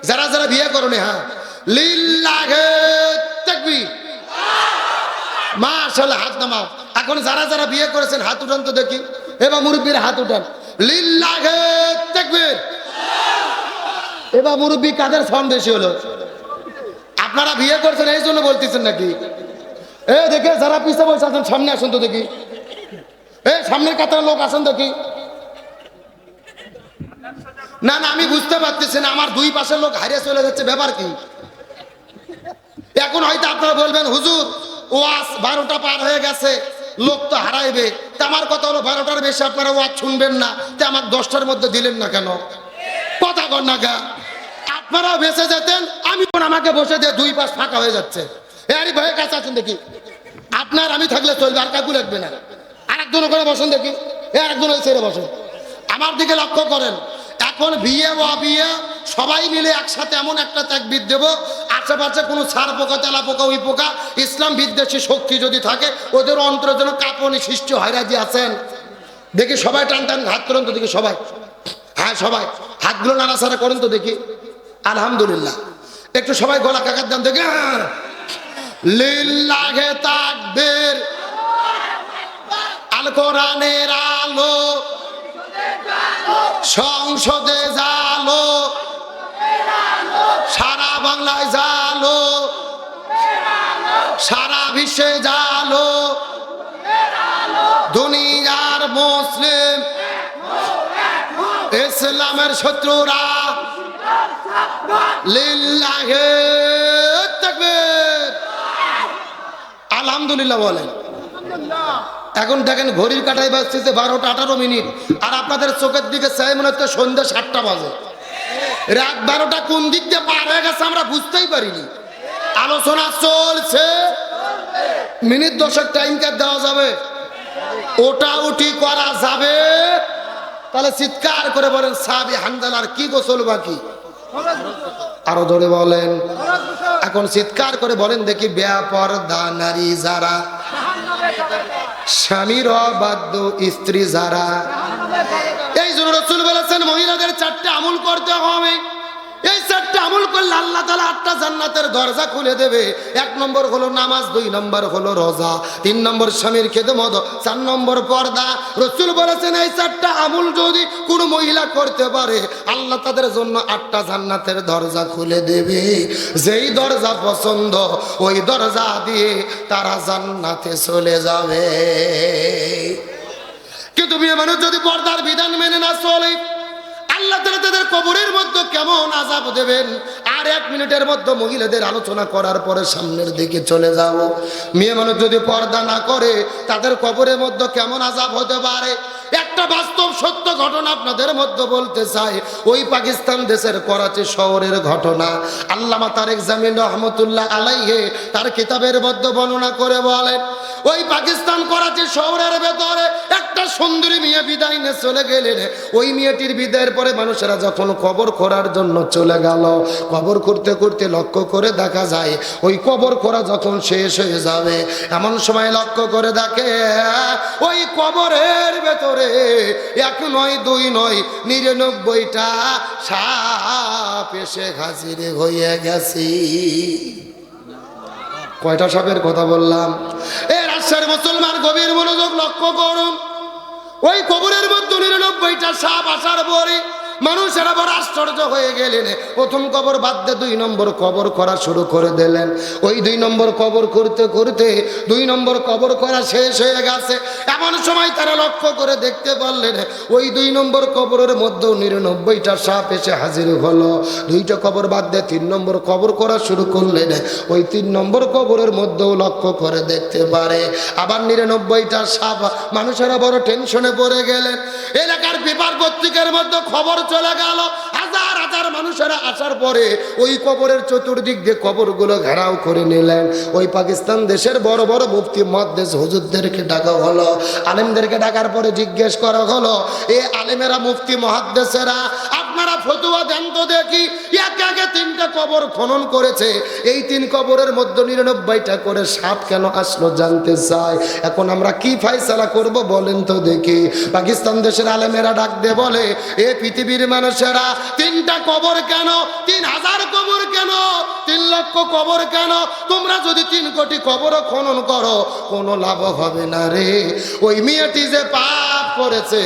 S1: যারা যারা বিয়ে করনি। হ্যাঁ, লিল্লাহি তাকবীর। মাশাআল্লাহ, হাত নামাও। এখন যারা যারা বিয়ে করেছেন হাত উঠান তো দেখি। এবার মুরব্বীর হাত উঠান। লিল্লাহি তাকবীর। এবার মুরব্বী কাদের সাউন্ড বেশি হলো? আপনারা বিয়ে করছেন এই জন্য বলতেছেন নাকি? দেখে যারা পিছিয়ে বসে আছেন সামনে আসুন তো দেখি। সামনের কাতার লোক আসেন দেখি। না না, আমি বুঝতে পারতেছি না, আমার দুই পাশের লোক হারিয়ে চলে যাচ্ছে, ব্যাপার কি? এখন হয়তো আপনারা বলবেন হুজুর ওয়াজ 12টা পার হয়ে গেছে, লোক তো হারাইবে। তা আমার কথা হলো 12টার বেশি আপনারা ওয়াজ শুনবেন না, তা আমার 10টার মধ্যে দিলেন না কেন? কথা কর না গা। আপনারাও বেঁচে যেতেন, আমি আমাকে বসে দিয়ে দুই পাশ ফাঁকা হয়ে যাচ্ছে। আরে ভয়ে কাছে আছেন দেখি। আপনার আমি থাকলে চলবে, আর কাকু লাগবে না। আরেকজন ওখানে বসেন দেখি। আরেকজন ওই ছেড়ে বসেন। আমার দিকে লক্ষ্য করেন। এখন বিয়ে অবিয়ে সবাই মিলে একসাথে এমন একটা তাকবীর দেব, আশেপাশে কোনো ছাড় পোকা, তেলা পোকা, ওই পোকা, ইসলাম বিদ্বেষী শক্তি যদি থাকে ওদের অন্তরের জন্য কাঁপনি সৃষ্টি হয়। রাজি আছেন? দেখি সবাই টান টান হাত করেন তো দেখি সবাই। হ্যাঁ, সবাই হাতগুলো নাড়াচাড়া করেন তো দেখি। আলহামদুলিল্লাহ। একটু সবাই গলা কাকার দাম দেখে। লিল্লাহি তাকবীর। আল কোরআনের আলো সংসদে জালো, সারা বাংলায় জালো, সারা বিশ্বে জালো, দুনিয়ার মুসলিম ইসলামের শত্রুরা লিল্লাহি তাকবীর। আলহামদুলিল্লাহ বলেন। এখন দেখেন ঘড়ির কাঁটায় বাজছে 12টা 18 মিনিট, আর আপনাদের চোখের দিকে চাই মনে হচ্ছে সন্ধ্যা 7টা বাজে। রাত 12টা কোন দিক দিয়ে পার হয়ে গেছে আমরা বুঝতেই পারিনি। আলোচনা চলছে, মিনিট 10 টাইম কাট দেওয়া যাবে, ওটা উঠি করা যাবে। তাহলে চিৎকার করে বলেন সাহাবী হানজালার কি গোসল বাকি? আরো ধরে বলেন। এখন চিৎকার করে বলেন দেখি, বেপরদা নারী যারা, স্বামীর অবাধ্য স্ত্রী যারা। এই জন্য রাসূল বলেছেন মহিলাদের 4টে আমল করতে হবে। এই 4টে আমল করলে আল্লাহ তাআলা 8টা জান্নাতের দরজা খুলে দেবে। 1 নম্বর হলো নামাজ, 2 নম্বর হলো রোজা, 3 নম্বর স্বামীর খেদমত, 4 নম্বর পর্দা। রাসূল বলেছেন এই 4টা আমল যদি কোনো মহিলা করতে পারে আল্লাহ তাদের জন্য 8টা জান্নাতের দরজা খুলে দেবে। যেই দরজা পছন্দ ওই দরজা দিয়ে তারা জান্নাতে চলে যাবে। কিন্তু মেয়ে মানুষ যদি পর্দার বিধান মেনে না চলে আল্লাহ তাআলা তাদের কবরের মধ্যে কেমন আযাব দেবেন। আর 1 মিনিটের মধ্যে মহিলাদের আলোচনা করার পরে সামনের দিকে চলে যাব। মেয়ে মানুষ যদি পর্দা না করে তাদের কবরের মধ্যে কেমন আযাব হতে পারে। একটা বাস্তব সত্য ঘটনা আপনাদের মধ্যে বলতে চাই। ওই পাকিস্তান দেশের করাচি শহরের ঘটনা আল্লামা তারেক জামিল রহমতুল্লাহ আলাইহি তার কিতাবের মধ্যে বর্ণনা করে বলেন, ওই পাকিস্তান করাচি শহরের ভেতরে একটা সুন্দরী মেয়ে বিদায় নিয়ে চলে গেলেন। ওই মেয়েটির বিদায়ের পরে মানুষেরা যখন কবর খোঁড়ার জন্য চলে গেল, কবর করতে করতে লক্ষ্য করে দেখা যায় ওই কবর খোঁড়া যখন শেষ হয়ে যাবে এমন সময় লক্ষ্য করে দেখে ওই কবরের ভেতরে 1 নয় 2 নয় 99টা সাপ এসে হাজির হয়ে গেছে। কয়টা সাপের কথা বললাম? এ রাজশাহীর মুসলমান গভীর মনোযোগ লক্ষ্য করুন। ওই কবরের মধ্যে 99টা সাপ আসার পরে মানুষেরা বড় আশ্চর্য হয়ে গেলেন। প্রথম কবর বাদ দিয়ে 2 নম্বর কবর করা শুরু করে দিলেন। ওই 2 নম্বর কবর করতে করতে 2 নম্বর কবর করা শেষ হয়ে গেছে। এমন সময় তারা লক্ষ্য করে দেখতে পারলেন ওই 2 নম্বর কবরের মধ্যেও 99টা সাপ এসে হাজির হলো। 2টা কবর বাদ দিয়ে 3 নম্বর কবর করা শুরু করলেন। ওই 3 নম্বর কবরের মধ্যেও লক্ষ্য করে দেখতে পারে আবার 99টা সাপ। মানুষেরা বড় টেনশনে পড়ে গেলেন। এলাকার পেপার পত্রিকার মধ্যে খবর চলে গেল। হাজার হাজার মানুষেরা আসার পরে ওই কবরের চতুর্দিক দিয়ে কবরগুলো ঘেরাও করে নিলেন। ওই পাকিস্তান দেশের বড় বড় মুফতি মুহাদ্দিস হুজুরদেরকে ডাকা হলো। আলেমদেরকে ডাকার পরে জিজ্ঞেস করা হলো, এ আলেমেরা মুফতি মুহাদ্দিসেরা আপনারা ফতোয়া দেন তো দেখি, একে একে 3টা কবর খনন করেছে, এই 3 কবরের মধ্যে 99টা করে সাপ কেন আসলো জানতে চাই। এখন আমরা কি ফয়সালা করব বলেন তো দেখি। পাকিস্তান দেশের আলেমেরা ডাক দিয়ে বলে, এ পৃথিবীর মানুষেরা 3টা কবর কেন, 3000 কবর কেন, 3 লক্ষ কবর কেন? তোমরা যদি 3 কোটি কবর খনন করো কোনো লাভ হবে না রে। ওই মেয়েটি যে পাপ করেছে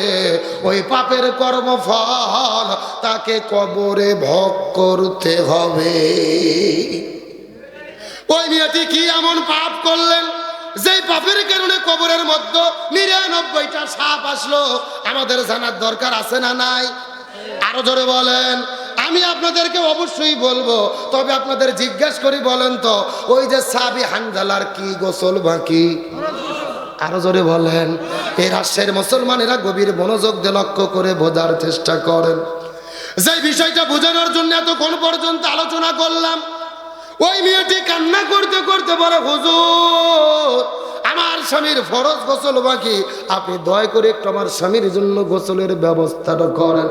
S1: ওই পাপের কর্মফল তাকে কবরে ভোগ করতে হবে। ওই মেয়েটি কি এমন পাপ করলেন যেই পাপের কারণে কবরের মধ্যে 99টা সাপ আসলো? আমাদের জানার দরকার আছে না নাই? আরো জোরে বলেন। আমি আপনাদেরকে অবশ্যই বলবো, তবে আপনাদের জিজ্ঞেস করি বলেন তো, ওই যে সাহাবী হানজালার কি গোসল বাকি? আরো জোরে বলেন। এই রাষ্ট্রের মুসলমানেরা গভীর মনোযোগ দিয়ে লক্ষ্য করে বোঝার চেষ্টা করেন। যে বিষয়টা বোঝানোর জন্য এতক্ষণ পর্যন্ত আলোচনা করলাম, ওই মেয়েটি কান্না করতে করতে বলে, হুজুর আমার স্বামীর ফরজ গোসল বাকি, আপনি দয়া করে একটু আমার স্বামীর জন্য গোসলের ব্যবস্থাটা করেন।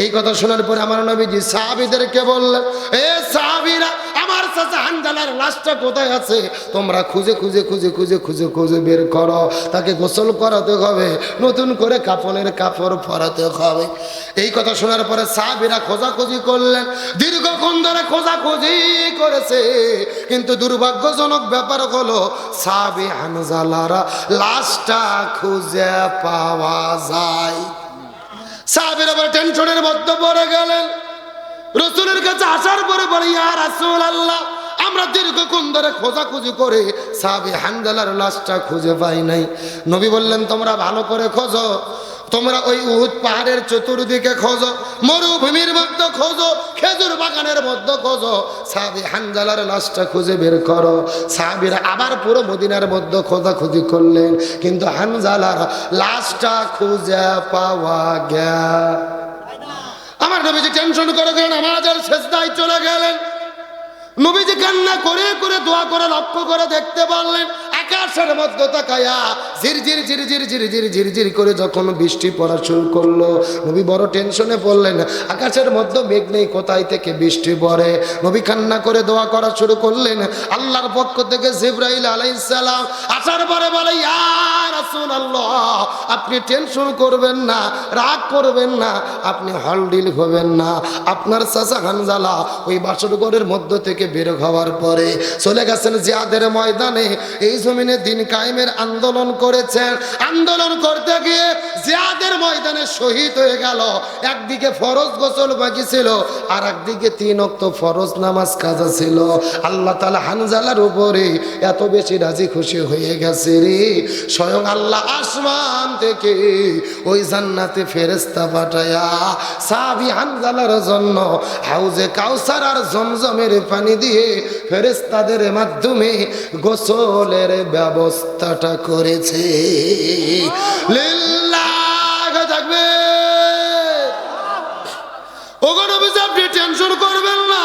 S1: এই কথা শোনার পরে আমার নবীজি সাহাবীদেরকে বললেন, এ সাহাবীরা, আমার চাচা হানজালার লাশটা কোথায় আছে তোমরা খুঁজে খুঁজে খুঁজে খুঁজে খুঁজে খুঁজে বের করো, তাকে গোসল করাতে হবে, নতুন করে কাফনের কাপড় পরাতে হবে। এই কথা শোনার পরে সাহাবীরা খোঁজাখুঁজি করলেন। দীর্ঘক্ষণ ধরে খোঁজাখুঁজি করেছে, কিন্তু দুর্ভাগ্যজনক ব্যাপার হলো সাহাবী হানজালার লাশটা খুঁজে পাওয়া যায়। সাহাবীরা আবার টেনশনের মধ্যে পড়ে গেলেন। রাসূলের কাছে আসার পরে বলে, ইয়া রাসূলুল্লাহ, আমরা দীর্ঘক্ষণ ধরে খোঁজাখুঁজি করে সাহাবী হানজালার লাশটা খুঁজে পাই নাই। নবী বললেন, তোমরা ভালো করে খোঁজো, তোমরা ওই উহুদ পাহাড়ের চতুর্দিকে খোঁজো, মরুভূমির মধ্যে খোঁজো, খেজুর বাগানের মধ্যে খোঁজো, সাহাবী হানজালার লাশটা খুঁজে বের করো। সাহাবীরা আবার পুরো মদিনার মধ্যে খোঁজাখুঁজি করলেন, কিন্তু হানজালার লাশটা খুঁজে পাওয়া গেল। আমার নবীজি টেনশন করে গেলেন, নামাজের সেজদায় চলে গেলেন। নবীজি কান্না করে করে দোয়া করে লক্ষ্য করে দেখতে পারলেন আকাশের মধ্যে তাকায়া ঝিরঝির ঝিরঝির ঝিরঝির ঝিরঝির করে যখন বৃষ্টি পড়া শুরু করলো, নবী বড় টেনশনে পড়লেন। আকাশের মধ্যে মেঘ নেই, কোথায় থেকে বৃষ্টি পড়ে? নবী কান্না করে দোয়া করা শুরু করলেন। আল্লাহর পক্ষ থেকে জিবরাইল আলাইহিস সালাম আসার পরে বলে, ইয়া রাসূলুল্লাহ, আপনি টেনশন করবেন না, রাগ করবেন না, আপনি হলডিল হবেন না। আপনার চাচা হানজালা ওই বাসরঘরের মধ্য থেকে বের হওয়ার পরে চলে গেছেন জিহাদের ময়দানে। এই জমিনে দিন কায়েমের আন্দোলন করেছেন। আন্দোলন করতে গিয়ে জিহাদের ময়দানে শহীদ হয়ে গেল। একদিকে ফরজ গোসল বাকি ছিল, আর একদিকে 3 ওয়াক্ত ফরজ নামাজ কাজা ছিল। আল্লাহ তাআলা হানজালার উপরে এত বেশি রাজি খুশি হয়ে গেছে রে, স্বয়ং আল্লাহ আসমান থেকে ওই জান্নাতে ফেরেশতা পাঠায়া সাহাবী হানজালার জন্য হাউজে কাউসার আর জমজমের পানি দিয়ে ফেরেশতাদের মাধ্যমে গোসলের ব্যবস্থাটা করেছে। লিল্লাহ থাকবে। ওগো নবী, আপনি টেনশন করবেন না।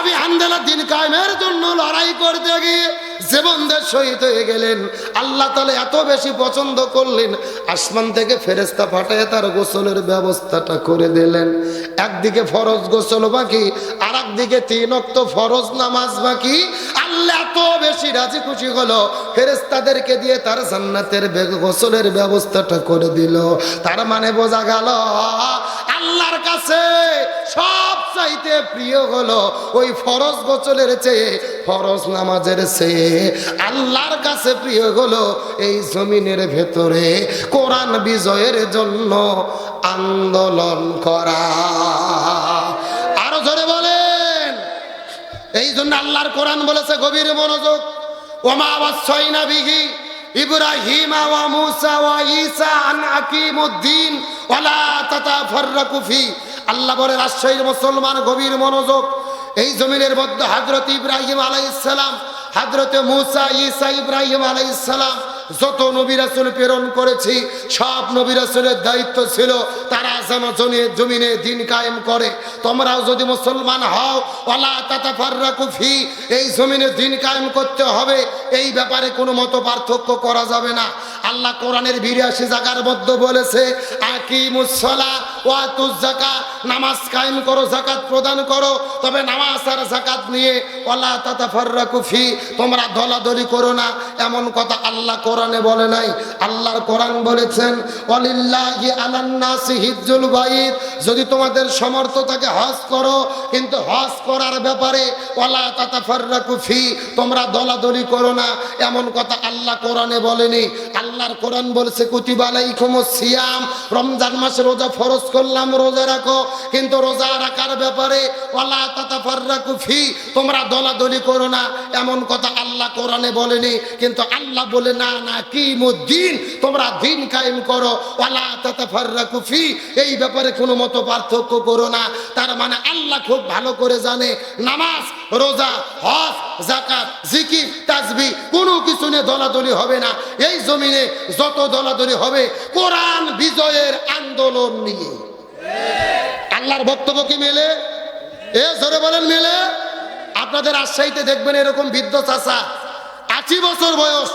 S1: আবি হানজালা দিন কায়েমের জন্য লড়াই করতে গিয়ে জীবনদের শহীদ হয়ে গেলেন। আল্লাহ তাআলা এত বেশি পছন্দ করলেন, আসমান থেকে ফেরেশতা পাঠিয়ে তার গোসলের ব্যবস্থাটা করে দিলেন। একদিকে ফরজ গোসল বাকি, আর একদিকে 3 ওয়াক্ত ফরজ নামাজ বাকি। আল্লাহ এত বেশি রাজি খুশি হলো, ফেরেশতাদেরকে দিয়ে তার জান্নাতের গোসলের ব্যবস্থাটা করে দিল। তার মানে বোঝা গেল আল্লাহর কাছে সব চাইতে প্রিয় হলো ওই ফরজ গোসলের চেয়ে, ফরজ নামাজের চেয়ে আল্লাহর কাছে প্রিয় হলো এই জমিনের ভেতরে কোরআন বিজয়ের জন্য আন্দোলন করা। আরো জোরে বলেন। এই জন্য আল্লাহর কোরআন বলেছে গভীর মনোযোগ, ওমা ওয়াসাইনা বিহি ইব্রাহিম ওয়া মূসা ওয়া ঈসা আন আকিমুদ্দিন ওয়ালা তাতাফাররাকু ফি। আল্লাহ বলে রাজশাহীর মুসলমান গভীর মনোযোগ। এই জমিনের মধ্যে হযরত ইব্রাহিম আলাইহিস সালাম, হযরত মূসা, ঈসা, ইব্রাহিম আলাইহিস সালাম যত নবী রাসূল প্রেরণ করেছি, সব নবী রাসূলের দায়িত্ব ছিল তারা জমিনে দিন কায়েম করে। তোমরাও যদি মুসলমান হও, ওয়ালা তাতাফাররাকু ফি, এই জমিনে দিন কায়েম করতে হবে, এই ব্যাপারে কোনো মত পার্থক্য করা যাবে না। আল্লাহ কোরআনের 82 জায়গার মধ্যে বলেছে আকিমুস সালাহ ওয়া আতুজ যাকাত, নামাজ কায়েম করো, যাকাত প্রদান করো, তবে নামাজ আর যাকাত নিয়ে ওয়ালা তাতাফাররাকু ফি, তোমরা দলাদলি করো না, এমন কথা আল্লাহ কোরআনে বলে নাই। আল্লাহর কোরআন বলেছেন ওয়ালিল্লাহি আলান নাসি হিজ্জুল বাইত, যদি তোমাদের সামর্থ্য থাকে হজ করো, কিন্তু হজ করার ব্যাপারে ওয়ালা তাতাফাররাকু ফি, তোমরা দলাদলি করো না, এমন কথা আল্লাহ কোরআনে বলেনি। আল্লাহর কোরআন বলছে কুতিবা আলাইকুমুস সিয়াম, রমজান মাসে রোজা ফরজ করলাম, রোজা রাখো, কিন্তু রোজা রাখার ব্যাপারে ওয়ালা তাতাফাররাকু ফি, তোমরা দলাদলি করো না, এমন কথা আল্লাহ কোরআনে বলেনি। কিন্তু আল্লাহ বলে না না কিমুদ্দিন, তোমরা দিন কায়েম করো, ওয়ালা তাতাফাররাকু ফি, এই ব্যাপারে কোনো মত পার্থক্য করো না। তার মানে আল্লাহ খুব ভালো করে জানে নামাজ, রোজা, হজ, যাকাত, জিকির, তাসবিহ কোনো কিছু নিয়ে দলাদলি হবে না। এই জমিনে যত দলাদলি হবে কোরআন বিজয়ের আন্দোলন নিয়ে। আল্লাহর বক্তব্য কি মেলে? এ জোরে বলেন মেলে? আপনাদের রাজশাহীতে দেখবেন এরকম বৃদ্ধ চাচা, 80 বছর বয়স,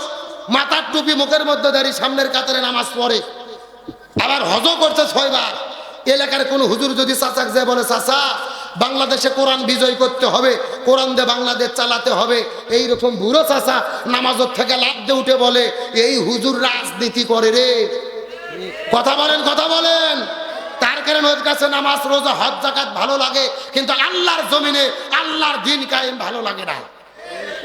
S1: মাথার টুপি, মুখের মধ্যে দাঁড়িয়ে সামনের কাতারে নামাজ পড়ে, আবার হজও করছে 6 বার। এলাকার কোন হুজুর যদি চাচাক যায় বলে চাচা বাংলাদেশে কোরআন বিজয় করতে হবে, কোরআন দিয়ে বাংলাদেশ চালাতে হবে, এইরকম বুড়ো চাচা নামাজের থেকে লাফ দিয়ে উঠে বলে এই হুজুর রাজনীতি করে রে। কথা বলেন, কথা বলেন। তার কারণে ওর কাছে নামাজ, রোজা, হজ, যাকাত ভালো লাগে, কিন্তু আল্লাহর জমিনে আল্লাহর দিন কায়েম ভালো লাগে না।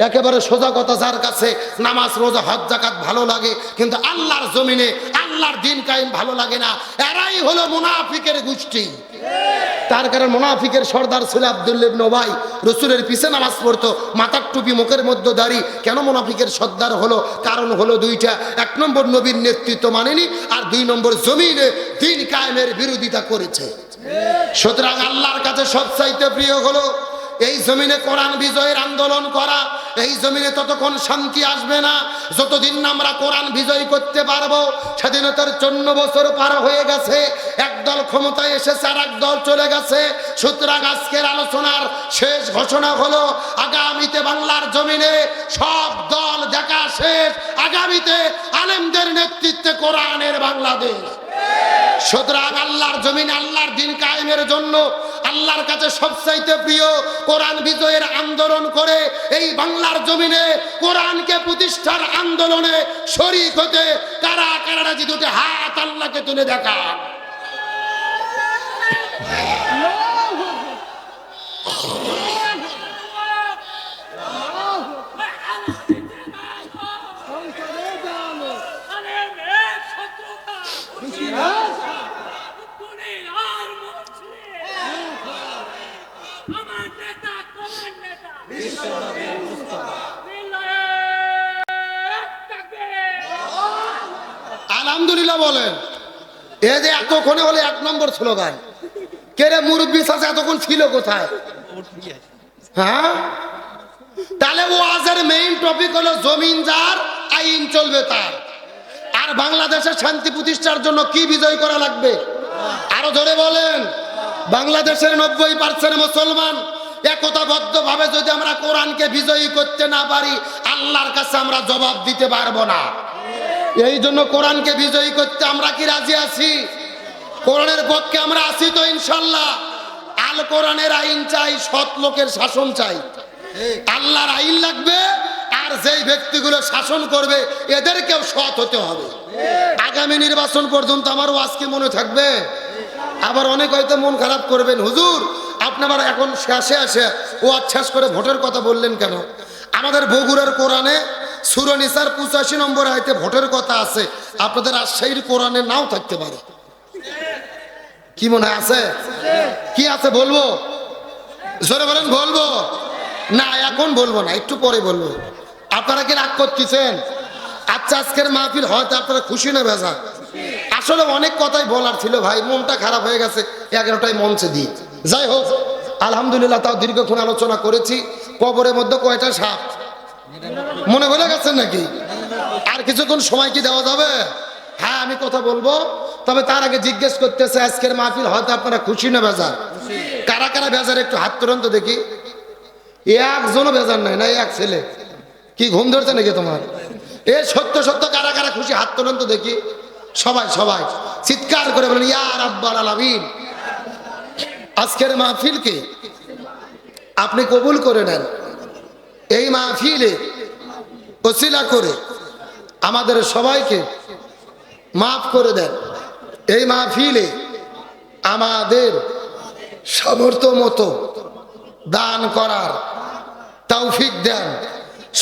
S1: একেবারে সোজা কথা, যার কাছে নামাজ, রোজা, হজ, যাকাত ভালো লাগে, কিন্তু আল্লাহর জমিনে আল্লাহর দিন কায়েম ভালো লাগে না, এরাই হলো মুনাফিকের গোষ্ঠী। তার কারণ মুনাফিকের সর্দার ছিল আব্দুল্লাহ ইবনে উবাই, রাসূলের পিছে নামাজ পড়তো, মাথার টুপি, মুখের মধ্যে দাড়ি। কেন মুনাফিকের সর্দার হলো? কারণ হলো দুইটা, 1 নম্বর নবীর নেতৃত্ব মানেনি, আর 2 নম্বর জমিনে দিন কায়েমের বিরোধিতা করেছে। সুতরাং আল্লাহর কাছে সবচাইতে প্রিয় হলো এই জমিনে কোরআন বিজয়ের আন্দোলন করা। এই জমিনে ততক্ষণ শান্তি আসবে না যতদিন না আমরা কোরআন বিজয় করতে পারবো। স্বাধীনতার 54 বছর পার হয়ে গেছে, একদল ক্ষমতায় এসেছে আর একদল চলে গেছে। সুতরাং আজকের আলোচনার শেষ ঘোষণা হলো আগামীতে বাংলার জমিনে সব দল দেখা শেষ, আগামীতে আলেমদের নেতৃত্বে কোরআনের বাংলাদেশ। সুতরাং আল্লাহর জমিনে আল্লাহর দিন কায়েমের জন্য আল্লাহর কাছে সবচাইতে প্রিয় কোরআন বিজয়ের আন্দোলন করে এই বাংলার জমিনে কোরআনকে প্রতিষ্ঠার আন্দোলনে শরীক হতে কারা কারা রাজি? দুটো হাত আল্লাহকে তুলে দেখান। আলহামদুলিল্লাহ বলেন। এই যে এতক্ষণে হলে 1 নম্বর স্লোগান, কে রে মুরব্বী চাচা এতক্ষণ ছিল কোথায়? হ্যাঁ, তাহলে ওয়াজের মেইন টপিক হলো জমিন যার, আইন চলবে তার। আর বাংলাদেশের শান্তি প্রতিষ্ঠার জন্য কি বিজয় করা লাগবে? আরো জোরে বলেন। বাংলাদেশের 90% মুসলমান একতাবদ্ধভাবে যদি আমরা কোরআনকে বিজয়ী করতে না পারি, আল্লাহর কাছে আমরা জবাব দিতে পারবো না। এই জন্য কোরআনকে বিজয়ী করতে আমরা কি রাজি আছি? কোরআনের পক্ষে আমরা আছি তো ইনশাল্লাহ। আল কোরআনের আইন চাই, সৎ লোকের শাসন চাই। আল্লাহর আইন লাগবে, আর যেই ব্যক্তিগুলো শাসন করবে এদেরকেও সৎ হতে হবে। আগামী নির্বাচন পর্যন্ত আমার ওয়াজ কি মনে থাকবে? আবার অনেক হয়তো মন খারাপ করবেন, হুজুর আপনি আবার এখন শেষে আসে ওয়াজ শেষ করে ভোটের কথা বললেন কেন? আমাদের বগুড়ার কোরআনে সূরা নিসার 85 নম্বর আয়াতে ভোটের কথা আছে, আপনাদের রাজশাহীর কোরআনে নাও থাকতে পারে। কি মনে আছে? কি আছে বলবো? জোরে বলেন বলবো না? এখন বলবো না, একটু পরে বলবো। আপনারা কি রাগ করতেছেন? আচ্ছা, আজকের মাহফিল হয়তো আপনারা খুশি না বেজা? আসলে অনেক কথাই বলার ছিল ভাই, মনটা খারাপ হয়ে গেছে 11টায় মঞ্চে দিই। যাই হোক, আলহামদুলিল্লাহ তাও দীর্ঘক্ষণ আলোচনা করেছি। কবরের মধ্যে কয়টা সাপ মনে ভুলে গেছেন নাকি? আর কিছুক্ষণ সময় কি দেওয়া যাবে? হ্যাঁ, আমি কথা বলবো, তবে তার আগে জিজ্ঞেস করতেছে আজকের মাহফিল হয়তো আপনারা খুশি না বেজার? কারা কারা বেজার একটু হাত তুলেন তো দেখি। একজনও বেজার নাই না? এক ছেলে কি ঘুম ধরছে নাকি তোমার? এ সত্য সত্য কারা কারা খুশি হাত তোলেন তো দেখি। সবাই সবাই চিৎকার করে বলেন ইয়া রাব্বাল আলামিন। আজকের মাহফিলকে আপনি কবুল করে নেন। এই মাহফিলে ওসিলা করে আমাদের সবাইকে মাফ করে দেন। এই মাহফিলে আমাদের সামর্থ্য মতো দান করার তৌফিক দেন।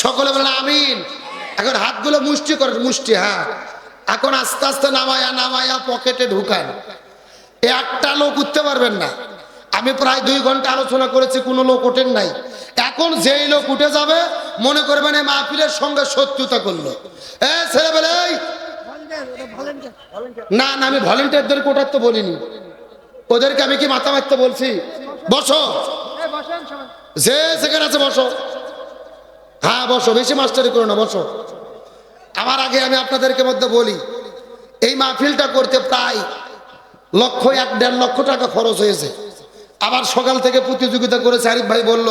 S1: সকলে বলেন আমিন। এখন হাতগুলো মুষ্টি করেন, মুষ্টি। হ্যাঁ, এখন আস্তে আস্তে নামায়া নামায়া পকেটে ঢুকান। একটা লোক উঠতে পারবেন না। আমি প্রায় 2 ঘন্টা আলোচনা করেছি, কোনো লোক ওঠেন নাই। এখন যেই লোক উঠে যাবে মনে করবেন এই মাহফিলের সঙ্গে শত্রুতা করলো। এ ছেলেবেলে, না না, আমি ভলেন্টিয়ারদের কোটার তো বলিনি, ওদেরকে আমি কি মাথা মারতে বলছি? বসো, যে সেখানে আছে বসো। হ্যাঁ বসো, বেশি মাস্টারি করো না, বসো। আমার আগে আমি আপনাদেরকে মধ্যে বলি, এই মাহফিলটা করতে প্রায় 1.5 লক্ষ টাকা খরচ হয়েছে। আবার সকাল থেকে প্রতিযোগিতা করেছে। আরিফ ভাই বলল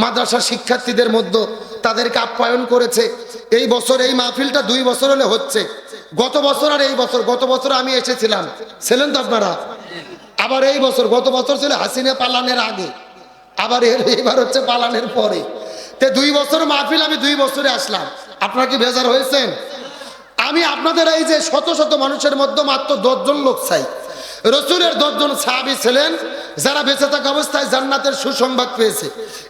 S1: মাদ্রাসা শিক্ষার্থীদের মধ্যে তাদেরকে আপ্যায়ন করেছে। এই বছর এই মাহফিলটা 2 বছর হলে হচ্ছে। গত বছর আর এই বছর, গত বছর আমি এসেছিলাম, ছিলেন তো আপনারা? আবার এই বছর, গত বছর ছিল হাসিনা পালানের আগে, আবার এবার হচ্ছে পালানের পরে। 2 বছর মাহফিল, আমি 2 বছরে আসলাম। আপনারা কি বেজার হয়েছেন? আমি আপনাদের এই যে শত শত মানুষের মধ্যে মাত্র 10 জন লোক চাই। রসুলের 10 জন সাহাবী ছিলেন যারা বেঁচে থাকা অবস্থায় জান্নাতের সুসংবাদ পেয়েছে।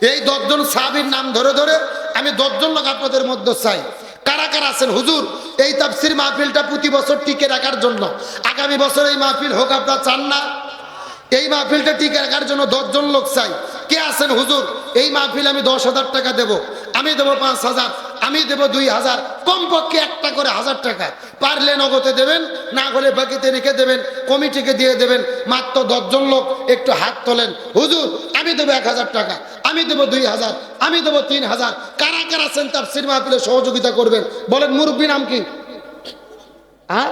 S1: এই 10 জন সাহাবীর নাম ধরে ধরে আমি 10 জন লোক আপনাদের মধ্যে চাই। কারা কারা আছেন হুজুর এই তাফসীর মাহফিলটা প্রতি বছর টিকে রাখার জন্য? আগামী বছর এই মাহফিল হোক, আপনারা চান না? এই মাহফিলটা টিকে রাখার জন্য 10 জন লোক চাই। কে আছেন হুজুর এই মাহফিল আমি 10,000 টাকা দেব, আমি দেবো 5,000, আমি দেবো 2,000, কমপক্ষে একটা করে 1,000 টাকা। পারলে নগদে দেবেন, না হলে বাকিতে রেখে দেবেন, কমিটিকে দিয়ে দেবেন। মাত্র 10 জন লোক একটু হাত তোলেন। হুজুর আমি দেবো 1,000 টাকা, আমি দেবো 2,000, আমি দেবো 3,000। কারা কারা আছেন তাফসীর মাহফিলে সহযোগিতা করবেন? বলেন। মুরব্বী নাম কি? হ্যাঁ,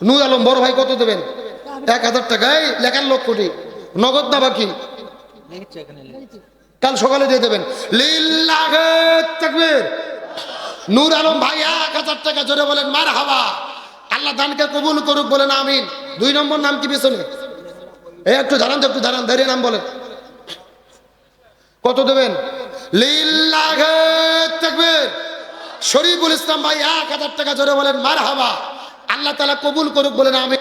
S1: নূর আলম বড় ভাই, কত দেবেন? 1,000 টাকা। এই লেখার লোক কোটি, নগদ না বাকি? কাল সকালে দিয়ে দেবেন। লিল্লাহি তাকবীর। নূর আলম ভাই 1,000 টাকা। জোরে বলেন মারহাবা। আল্লাহ দানকে কবুল করুক, বলেন আমিন। 2 নম্বর নাম কি পেছনে? এই একটু দাঁড়ান, একটু দাঁড়ান, দাঁড়িয়ে নাম বলেন। কত দেবেন? লিল্লাহি তাকবীর। শরীফুল ইসলাম ভাই 1,000 টাকা। জোরে বলেন মারহাবা। আল্লাহ তাআলা কবুল করুক, বলেন আমিন।